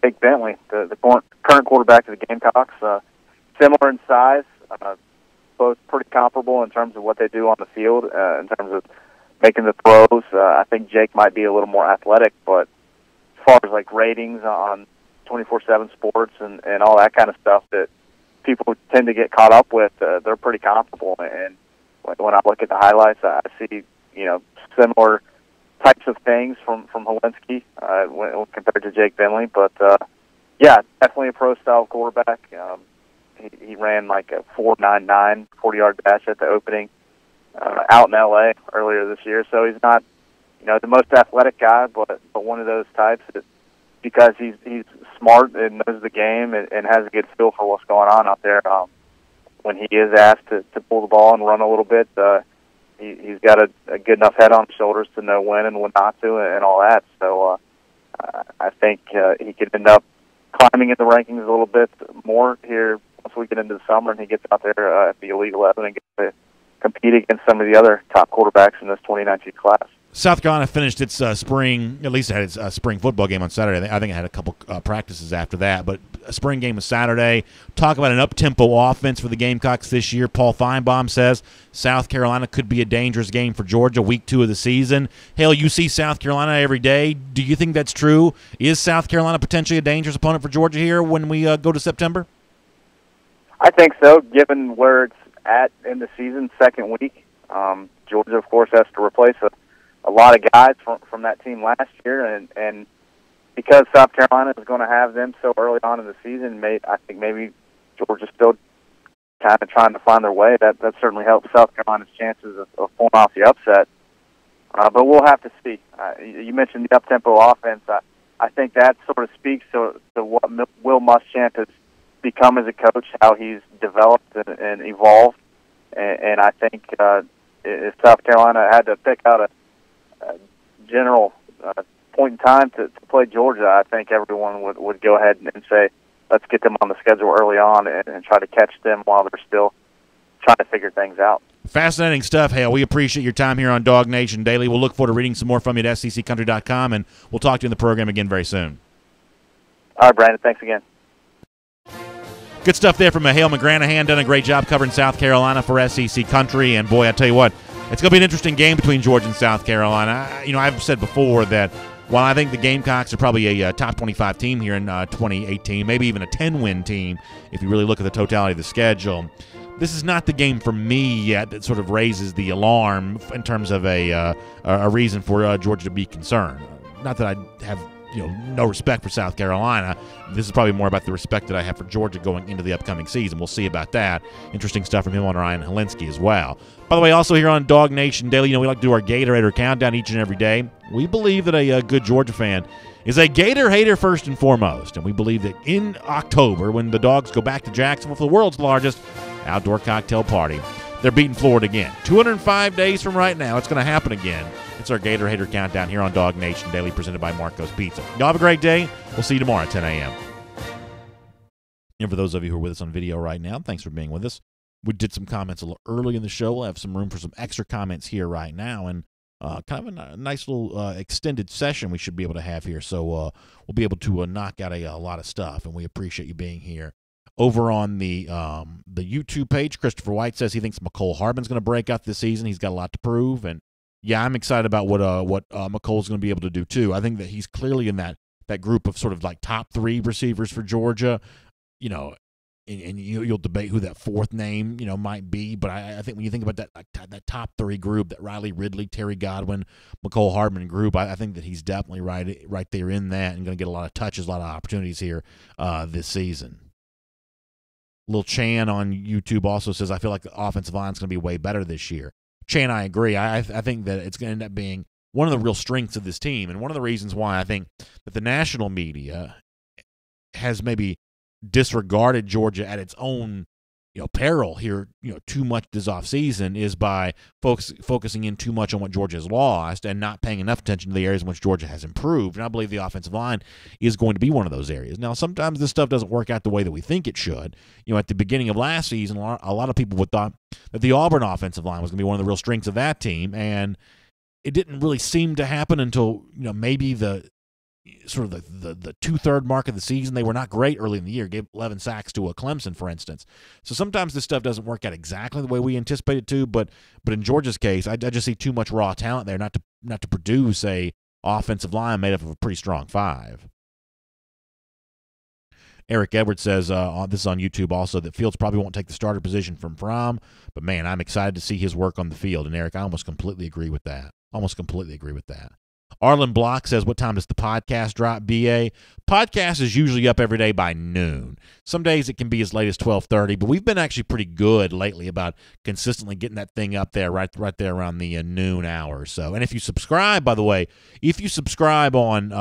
Jake Bentley, the current quarterback of the Gamecocks. Similar in size, both pretty comparable in terms of what they do on the field, in terms of making the throws. I think Jake might be a little more athletic, but as far as like ratings on 24/7 Sports and all that kind of stuff that people tend to get caught up with, they're pretty comparable. And when I look at the highlights, I see similar types of things from Helinski when compared to Jake Bentley. But yeah, definitely a pro-style quarterback. He ran like a 4.99 40-yard dash at the opening out in L.A. earlier this year. So he's not the most athletic guy, but one of those types that, because he's smart and knows the game and has a good feel for what's going on out there. When he is asked to pull the ball and run a little bit, he's got a good enough head on his shoulders to know when and when not to and all that. So I think he could end up climbing in the rankings a little bit more here once we get into the summer and he gets out there at the Elite 11 and gets to compete against some of the other top quarterbacks in this 2019 class. South Carolina finished its spring, at least it had its spring football game on Saturday. I think it had a couple practices after that, but a spring game was Saturday. Talk about an up-tempo offense for the Gamecocks this year. Paul Feinbaum says South Carolina could be a dangerous game for Georgia week 2 of the season. Hale, you see South Carolina every day. Do you think that's true? Is South Carolina potentially a dangerous opponent for Georgia here when we go to September? I think so, given where it's at in the season, second week. Georgia, of course, has to replace a lot of guys from that team last year, and because South Carolina is going to have them so early on in the season, I think maybe Georgia's still kind of trying to find their way. That certainly helps South Carolina's chances of pulling off the upset. But we'll have to see. You mentioned the up-tempo offense. I think that sort of speaks to what Will Muschamp has become as a coach, how he's developed and evolved. And I think if South Carolina had to pick out a general point in time to play Georgia, I think everyone would go ahead and say let's get them on the schedule early on and try to catch them while they're still trying to figure things out. Fascinating stuff, Hale. We appreciate your time here on DawgNation Daily. We'll look forward to reading some more from you at SECCountry.com, and we'll talk to you in the program again very soon. All right, Brandon, thanks again. Good stuff there from Hale McGranahan. Done a great job covering South Carolina for SEC Country, and boy, I tell you what, it's going to be an interesting game between Georgia and South Carolina. I've said before that while I think the Gamecocks are probably a top 25 team here in 2018, maybe even a 10-win team if you really look at the totality of the schedule, this is not the game for me yet that sort of raises the alarm in terms of a reason for Georgia to be concerned. Not that I have no respect for South Carolina. This is probably more about the respect that I have for Georgia going into the upcoming season. We'll see about that. Interesting stuff from him on Ryan Helinski as well. By the way, also here on DawgNation Daily, we like to do our Gator countdown each and every day. We believe that a good Georgia fan is a Gator hater first and foremost, and we believe that in October, when the Dogs go back to Jacksonville for the world's largest outdoor cocktail party, they're beating Florida again. 205 days from right now, it's going to happen again. It's our Gator Hater Countdown here on DawgNation Daily, presented by Marco's Pizza. Y'all have a great day. We'll see you tomorrow at 10 a.m. And for those of you who are with us on video right now, thanks for being with us. We did some comments a little early in the show. We'll have some room for some extra comments here right now, and kind of a nice little extended session we should be able to have here. So we'll be able to knock out a lot of stuff, and we appreciate you being here. Over on the YouTube page, Christopher White says he thinks McCole Hardman's going to break out this season. He's got a lot to prove, and yeah, I'm excited about what McColl's going to be able to do too. I think that he's clearly in that group of sort of like top 3 receivers for Georgia. And you'll debate who that fourth name might be, but I think when you think about that top 3 group, that Riley Ridley, Terry Godwin, McCole Hardman group, I think that he's definitely right there in that and going to get a lot of touches, a lot of opportunities here this season. Lil Chan on YouTube also says, I feel like the offensive line is going to be way better this year. Chan, I agree. I think that it's going to end up being one of the real strengths of this team, and one of the reasons why I think that the national media has maybe disregarded Georgia at its own peril here too much this offseason is by focusing in too much on what Georgia has lost and not paying enough attention to the areas in which Georgia has improved. And I believe the offensive line is going to be one of those areas. Now, sometimes this stuff doesn't work out the way that we think it should. At the beginning of last season, a lot of people would thought that the Auburn offensive line was going to be one of the real strengths of that team, and it didn't really seem to happen until maybe the sort of the 2/3 mark of the season. They were not great early in the year, gave 11 sacks to a Clemson, for instance. So sometimes this stuff doesn't work out exactly the way we anticipate it to, but in Georgia's case, I just see too much raw talent there not to produce a offensive line made up of a pretty strong 5. Eric Edwards says, this is on YouTube also, that Fields probably won't take the starter position from Fromm, but man, I'm excited to see his work on the field. And Eric, I almost completely agree with that. Arlen Block says, what time does the podcast drop, BA? Podcast is usually up every day by noon. Some days it can be as late as 12:30, but we've been actually pretty good lately about consistently getting that thing up there right there around the noon hour or so. And if you subscribe, by the way, on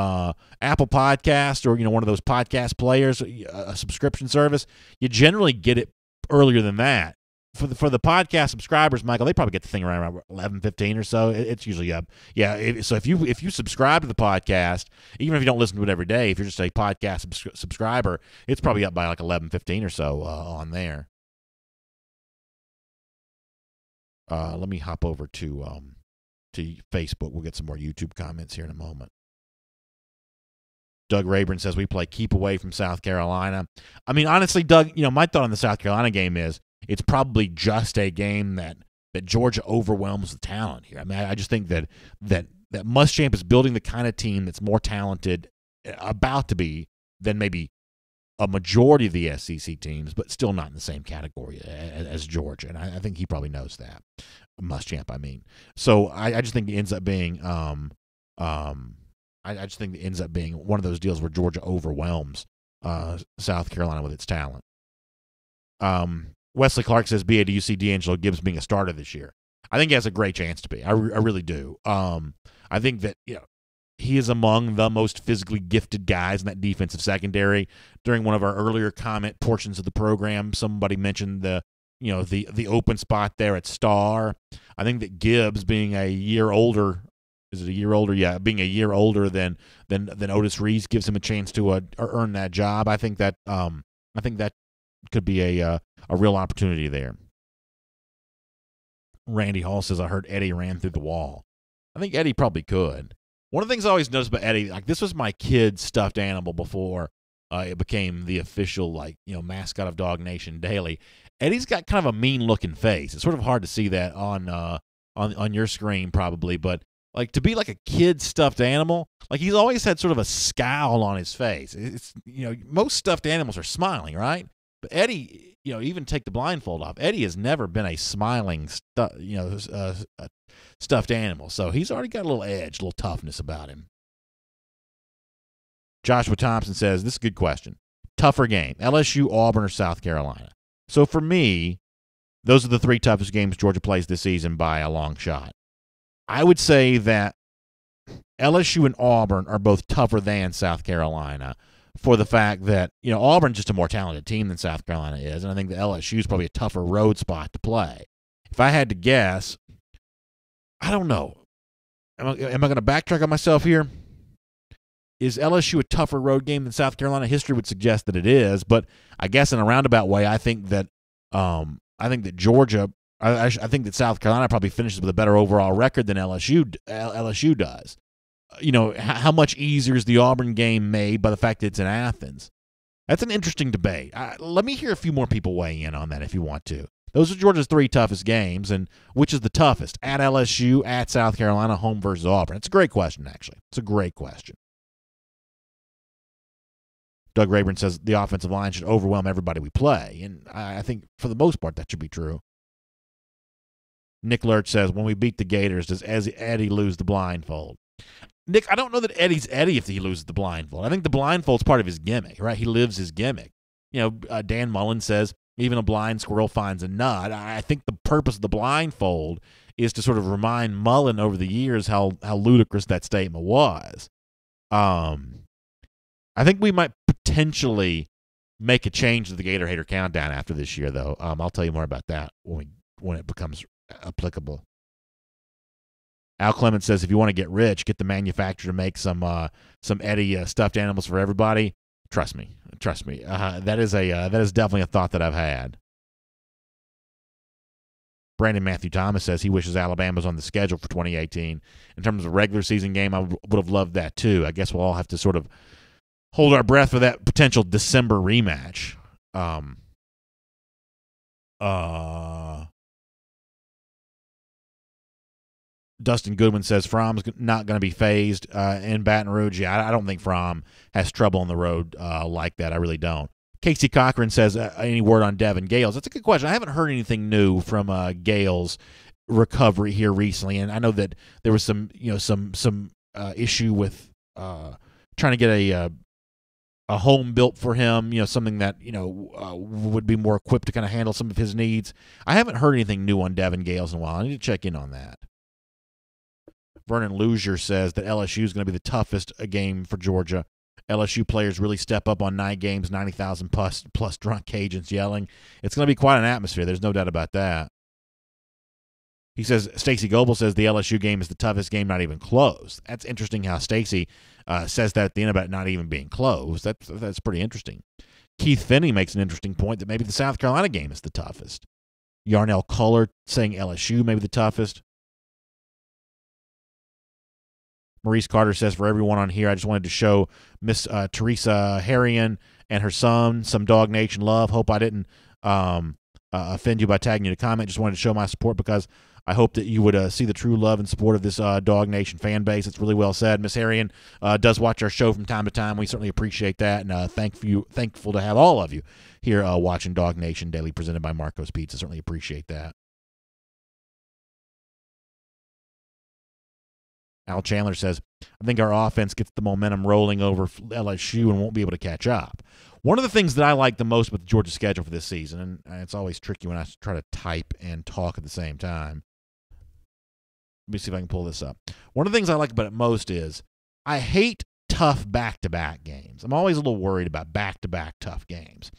Apple Podcast or one of those podcast players, a subscription service, you generally get it earlier than that. For the podcast subscribers, Michael, they probably get the thing around 11:15 or so. It's usually up. Yeah, so if you subscribe to the podcast, even if you don't listen to it every day, if you're just a podcast subscriber, it's probably up by like 11:15 or so on there. Let me hop over to Facebook. We'll get some more YouTube comments here in a moment. Doug Rayburn says we play keep away from South Carolina. I mean, honestly, Doug, my thought on the South Carolina game is it's probably just a game that Georgia overwhelms the talent here. I mean, I just think that Muschamp is building the kind of team that's more talented, about to be, than maybe a majority of the SEC teams, but still not in the same category as Georgia. And I think he probably knows that. Muschamp, I mean. So I just think it ends up being I just think it ends up being one of those deals where Georgia overwhelms South Carolina with its talent. Wesley Clark says, BA, do you see D'Angelo Gibbs being a starter this year? I think he has a great chance to be. I really do. I think that he is among the most physically gifted guys in that defensive secondary. During one of our earlier comment portions of the program, somebody mentioned the open spot there at Star. I think that Gibbs, being a year older Is it a year older? Yeah, being a year older than Otis Reese gives him a chance to earn that job. I think that could be a real opportunity there. Randy Hall says, I heard Eddie ran through the wall. I think Eddie probably could. One of the things I always noticed about Eddie, like this was my kid's stuffed animal before it became the official mascot of DawgNation Daily. Eddie's got kind of a mean-looking face. It's sort of hard to see that on your screen probably, but like to be like a kid stuffed animal, like he's always had sort of a scowl on his face. It's most stuffed animals are smiling, right? But Eddie, even take the blindfold off. Eddie has never been a smiling stuffed animal, so he's already got a little edge, a little toughness about him. Joshua Thompson says, this is a good question. Tougher game, LSU, Auburn, or South Carolina? So for me, those are the three toughest games Georgia plays this season by a long shot. I would say that LSU and Auburn are both tougher than South Carolina for the fact that, Auburn's just a more talented team than South Carolina is, and I think the LSU is probably a tougher road spot to play. If I had to guess, I don't know. Am I going to backtrack on myself here? Is LSU a tougher road game than South Carolina? History would suggest that it is, but I guess in a roundabout way, I think that Georgia, I think that South Carolina probably finishes with a better overall record than LSU does. How much easier is the Auburn game made by the fact that it's in Athens? That's an interesting debate. Let me hear a few more people weigh in on that if you want to. Those are Georgia's three toughest games, and which is the toughest? At LSU, at South Carolina, home versus Auburn. It's a great question, actually. It's a great question. Doug Rayburn says the offensive line should overwhelm everybody we play, and I think for the most part that should be true. Nick Lurch says, when we beat the Gators, does Eddie lose the blindfold? Nick, I don't know that Eddie's Eddie if he loses the blindfold. I think the blindfold's part of his gimmick, right? He lives his gimmick. Dan Mullen says, even a blind squirrel finds a nut. I think the purpose of the blindfold is to sort of remind Mullen over the years how ludicrous that statement was. I think we might potentially make a change to the Gator Hater Countdown after this year, though. I'll tell you more about that when it becomes applicable. Al Clements says, if you want to get rich, get the manufacturer to make some Eddie stuffed animals for everybody. Trust me. That is definitely a thought that I've had. Brandon Matthew Thomas says he wishes Alabama's on the schedule for 2018. In terms of a regular season game, I would have loved that too. I guess we'll all have to sort of hold our breath for that potential December rematch. Dustin Goodwin says Fromm's not going to be phased in Baton Rouge. Yeah, I don't think Fromm has trouble on the road like that. I really don't. Casey Cochran says, any word on Devin Gales? That's a good question. I haven't heard anything new from Gales' recovery here recently, and I know that there was some issue with trying to get a home built for him, something that would be more equipped to kind of handle some of his needs. I haven't heard anything new on Devin Gales in a while. I need to check in on that. Vernon Luzier says that LSU is going to be the toughest game for Georgia. LSU players really step up on night games, 90,000 plus drunk Cajuns yelling. It's going to be quite an atmosphere. There's no doubt about that. He says, Stacy Goebel says the LSU game is the toughest game, not even close. That's interesting how Stacy says that at the end about not even being close. That's pretty interesting. Keith Finney makes an interesting point that maybe the South Carolina game is the toughest. Yarnell Culler saying LSU may be the toughest. Maurice Carter says, for everyone on here, I just wanted to show Miss Teresa Harrion and her son some DawgNation love. Hope I didn't offend you by tagging you in a comment. Just wanted to show my support because I hope that you would see the true love and support of this DawgNation fan base. It's really well said. Miss Harrion does watch our show from time to time. We certainly appreciate that, and thankful to have all of you here watching DawgNation Daily presented by Marco's Pizza. Certainly appreciate that. Al Chandler says, I think our offense gets the momentum rolling over LSU and won't be able to catch up. One of the things that I like the most with the Georgia schedule for this season, and it's always tricky when I try to type and talk at the same time. Let me see if I can pull this up. One of the things I like about it most is I hate tough back-to-back games. I'm always a little worried about back-to-back tough games.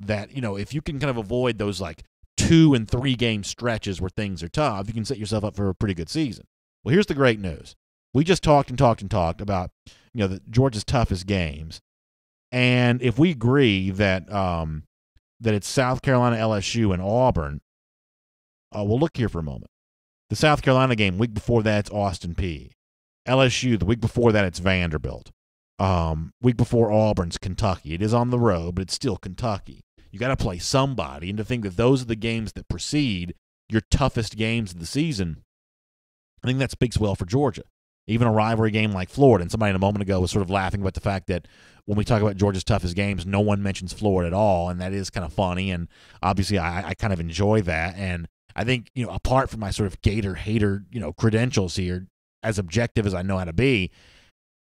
That, if you can kind of avoid those like 2 and 3 game stretches where things are tough, you can set yourself up for a pretty good season. Well, here's the great news. We just talked about, Georgia's toughest games. And if we agree that that it's South Carolina, LSU, and Auburn, we'll look here for a moment. The South Carolina game, week before that, it's Austin Peay. LSU, the week before that, it's Vanderbilt. Week before Auburn's Kentucky. It is on the road, but it's still Kentucky. You got to play somebody, and to think that those are the games that precede your toughest games of the season, I think that speaks well for Georgia. Even a rivalry game like Florida, and somebody a moment ago was sort of laughing about the fact that when we talk about Georgia's toughest games, no one mentions Florida at all, and that is kind of funny, and obviously I kind of enjoy that, and I think, apart from my sort of Gator hater, credentials here, as objective as I know how to be,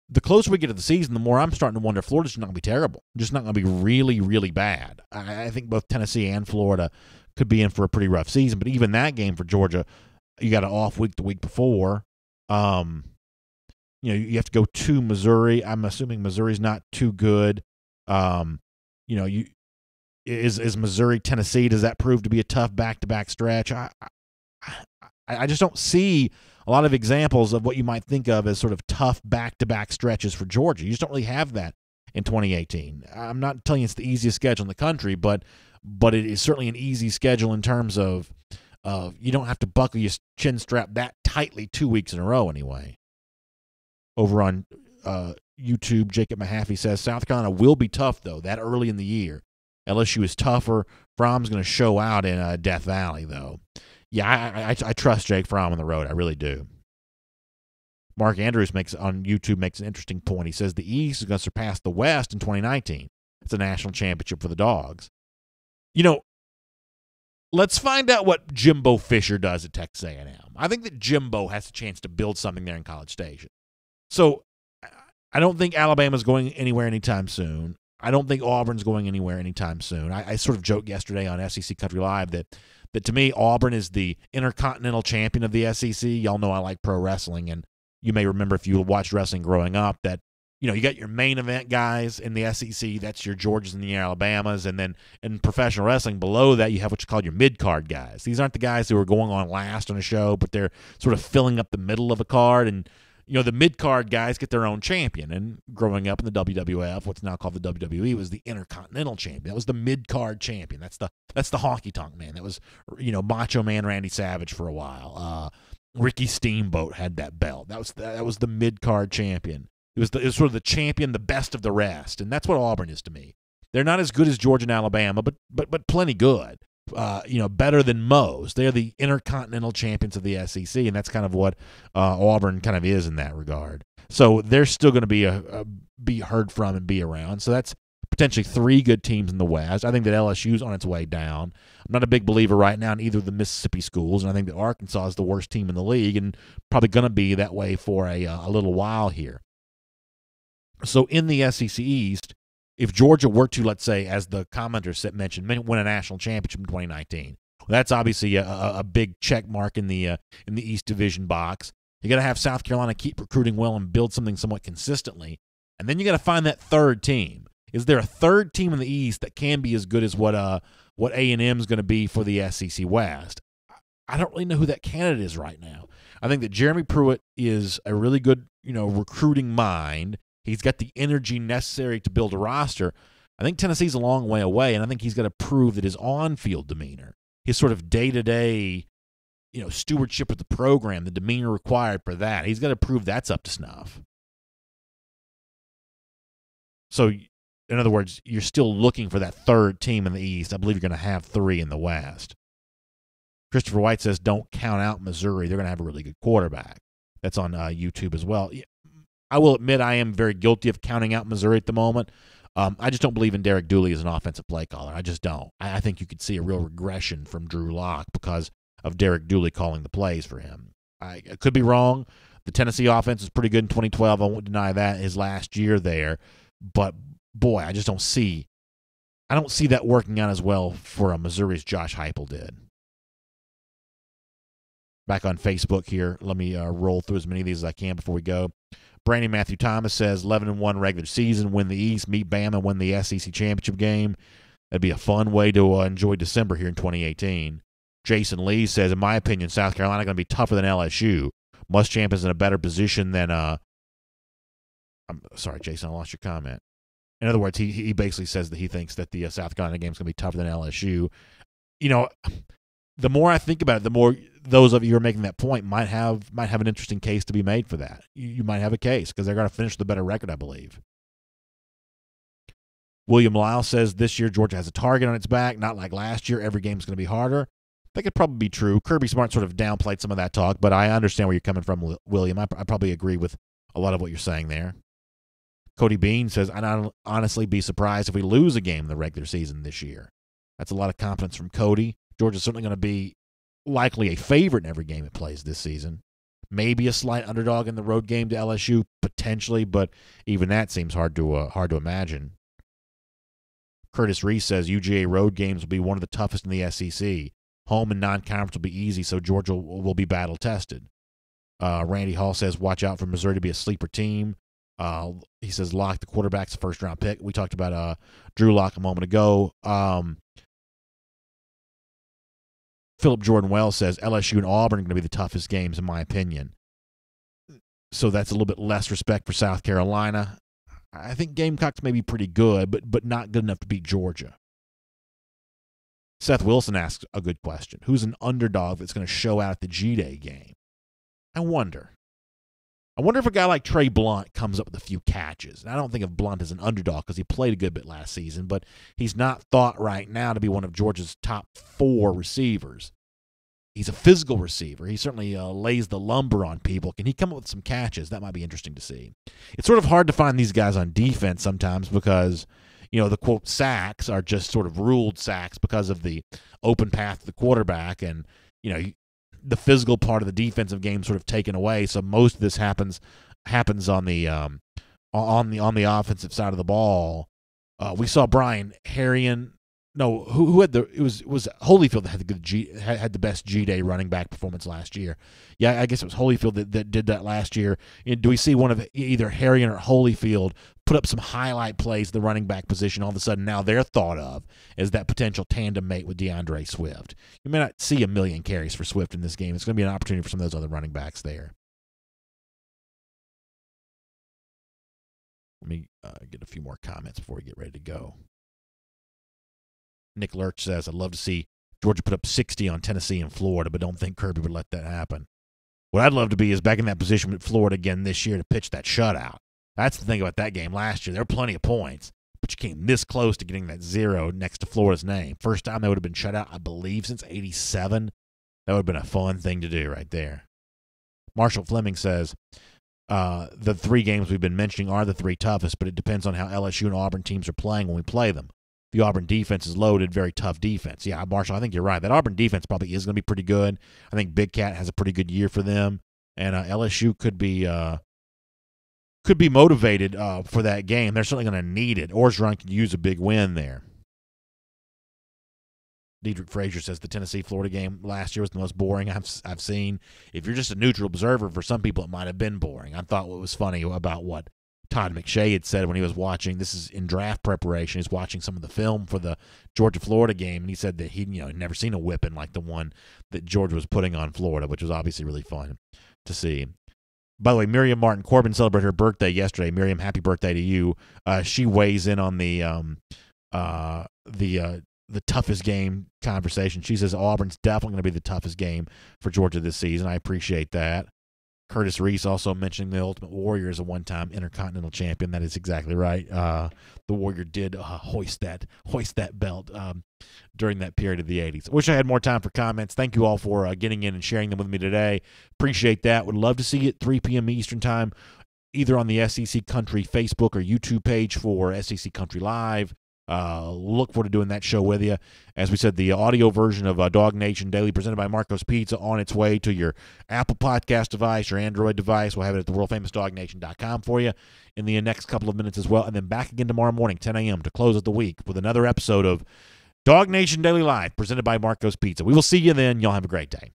the closer we get to the season, the more I'm starting to wonder if Florida's not going to be terrible, just not going to be really, really bad. I think both Tennessee and Florida could be in for a pretty rough season, but even that game for Georgia, you got an off week the week before. You have to go to Missouri. I'm assuming Missouri's not too good. Is Missouri, Tennessee, does that prove to be a tough back-to-back stretch? I just don't see a lot of examples of what you might think of as sort of tough back-to-back stretches for Georgia. You just don't really have that in 2018. I'm not telling you it's the easiest schedule in the country, but it is certainly an easy schedule in terms of you don't have to buckle your chin strap that tightly 2 weeks in a row anyway. Over on YouTube, Jacob Mahaffey says, South Carolina will be tough, though, that early in the year. LSU is tougher. Fromm's going to show out in Death Valley, though. Yeah, I trust Jake Fromm on the road. I really do. Mark Andrews on YouTube makes an interesting point. He says the East is going to surpass the West in 2019. It's a national championship for the Dogs. Let's find out what Jimbo Fisher does at Texas A&M. I think that Jimbo has a chance to build something there in College Station. So I don't think Alabama's going anywhere anytime soon. I don't think Auburn's going anywhere anytime soon. I sort of joked yesterday on SEC Country Live that to me, Auburn is the intercontinental champion of the SEC. Y'all know I like pro wrestling, and you may remember if you watched wrestling growing up that, you got your main event guys in the SEC. That's your Georgias and the Alabamas. And then in professional wrestling, below that, you have what you call your mid-card guys. These aren't the guys who are going on last on a show, but they're sort of filling up the middle of a card. And the mid-card guys get their own champion. And growing up in the WWF, what's now called the WWE, was the Intercontinental Champion. That was the mid-card champion. That's the honky-tonk man. That was, Macho Man Randy Savage for a while. Ricky Steamboat had that belt. That was the mid-card champion. It was sort of the champion, the best of the rest. And that's what Auburn is to me. They're not as good as Georgia and Alabama, but plenty good. Better than most. They're the intercontinental champions of the SEC, and that's kind of what Auburn kind of is in that regard. So they're still going to be heard from and be around. So that's potentially three good teams in the West. I think that LSU's on its way down. I'm not a big believer right now in either of the Mississippi schools, and I think that Arkansas is the worst team in the league and probably going to be that way for a little while here. So in the SEC East, if Georgia were to, let's say, as the commenter mentioned, win a national championship in 2019, well, that's obviously a big check mark in the East Division box. You got to have South Carolina keep recruiting well and build something somewhat consistently, and then you got to find that third team. Is there a third team in the East that can be as good as what A&M is going to be for the SEC West? I don't really know who that candidate is right now. I think that Jeremy Pruitt is a really good, recruiting mind. He's got the energy necessary to build a roster. I think Tennessee's a long way away, and I think he's got to prove that his on-field demeanor, his sort of day-to-day, stewardship of the program, the demeanor required for that, he's got to prove that's up to snuff. So, in other words, you're still looking for that third team in the East. I believe you're going to have three in the West. Christopher White says, don't count out Missouri. They're going to have a really good quarterback. That's on YouTube as well. I will admit I am very guilty of counting out Missouri at the moment. I just don't believe in Derek Dooley as an offensive play caller. I just don't. I think you could see a real regression from Drew Lock because of Derek Dooley calling the plays for him. I could be wrong. The Tennessee offense was pretty good in 2012. I won't deny that, his last year there. But, boy, I just don't see that working out as well for Missouri's Josh Heupel did. Back on Facebook here. Let me roll through as many of these as I can before we go. Brandon Matthew Thomas says 11-1 regular season, win the East, meet Bama, win the SEC championship game. That'd be a fun way to enjoy December here in 2018. Jason Lee says, in my opinion, South Carolina going to be tougher than LSU, Muschamp is in a better position than I'm sorry, Jason, I lost your comment. In other words, he basically says that he thinks that the South Carolina game is going to be tougher than LSU. You know, the more I think about it, the more those of you who are making that point might have an interesting case to be made for that. You might have a case because they're going to finish with a better record, I believe. William Lyle says this year Georgia has a target on its back, not like last year. Every game's going to be harder. That could probably be true. Kirby Smart sort of downplayed some of that talk, but I understand where you're coming from, William. I probably agree with a lot of what you're saying there. Cody Bean says, I'd honestly be surprised if we lose a game in the regular season this year. That's a lot of confidence from Cody. Georgia's certainly going to be likely a favorite in every game it plays this season. Maybe a slight underdog in the road game to LSU, potentially, but even that seems hard to imagine. Curtis Reese says UGA road games will be one of the toughest in the SEC. Home and non-conference will be easy, so Georgia will be battle-tested. Randy Hall says, watch out for Missouri to be a sleeper team. He says, lock the quarterback's a first-round pick. We talked about Drew Lock a moment ago. Philip Jordan Wells says, LSU and Auburn are going to be the toughest games, in my opinion. So that's a little bit less respect for South Carolina. I think Gamecocks may be pretty good, but not good enough to beat Georgia. Seth Wilson asks a good question. Who's an underdog that's going to show out at the G-Day game? I wonder if a guy like Trey Blunt comes up with a few catches. And I don't think of Blunt as an underdog because he played a good bit last season, but he's not thought right now to be one of Georgia's top 4 receivers. He's a physical receiver. He certainly lays the lumber on people. Can he come up with some catches? That might be interesting to see. It's sort of hard to find these guys on defense sometimes because, you know, the, quote, sacks are just sort of ruled sacks because of the open path to the quarterback and, you know, the physical part of the defensive game sort of taken away. So most of this happens on the offensive side of the ball. We saw Brian Harrion. No, who had it was Holyfield that had the best G-Day running back performance last year. Yeah, I guess it was Holyfield that did that last year. Do we see one of either Harrion or Holyfield put up some highlight plays at the running back position? All of a sudden now they're thought of as that potential tandem mate with DeAndre Swift. You may not see a million carries for Swift in this game. It's going to be an opportunity for some of those other running backs there. Let me get a few more comments before we get ready to go. Nick Lurch says, I'd love to see Georgia put up 60 on Tennessee and Florida, but don't think Kirby would let that happen. What I'd love to be is back in that position with Florida again this year to pitch that shutout. That's the thing about that game last year. There were plenty of points, but you came this close to getting that 0 next to Florida's name. First time they would have been shut out, I believe, since 87. That would have been a fun thing to do right there. Marshall Fleming says, the 3 games we've been mentioning are the 3 toughest, but it depends on how LSU and Auburn teams are playing when we play them. The Auburn defense is loaded, very tough defense. Yeah, Marshall, I think you're right. That Auburn defense probably is going to be pretty good. I think Big Cat has a pretty good year for them, and LSU could be motivated for that game. They're certainly going to need it. Orgeron could use a big win there. Diedrich Frazier says the Tennessee-Florida game last year was the most boring I've seen. If you're just a neutral observer, for some people it might have been boring. I thought what was funny about what Todd McShay had said when he was watching, this is in draft preparation, he's watching some of the film for the Georgia-Florida game, and he said that he'd never seen a whipping like the one that Georgia was putting on Florida, which was obviously really fun to see. By the way, Miriam Martin Corbin celebrated her birthday yesterday. Miriam, happy birthday to you. She weighs in on the toughest game conversation. She says Auburn's definitely going to be the toughest game for Georgia this season. I appreciate that. Curtis Reese also mentioning the Ultimate Warrior as a one-time Intercontinental Champion. That is exactly right. The Warrior did hoist that belt during that period of the 80s. I wish I had more time for comments. Thank you all for getting in and sharing them with me today. Appreciate that. Would love to see you at 3 p.m. Eastern Time, either on the SEC Country Facebook or YouTube page for SEC Country Live. Look forward to doing that show with you. As we said, the audio version of DawgNation Daily presented by Marco's Pizza on its way to your Apple Podcast device, your Android device. We'll have it at the world-famous DawgNation.com for you in the next couple of minutes as well. And then back again tomorrow morning, 10 a.m. to close out the week with another episode of DawgNation Daily Live presented by Marco's Pizza. We will see you then. Y'all have a great day.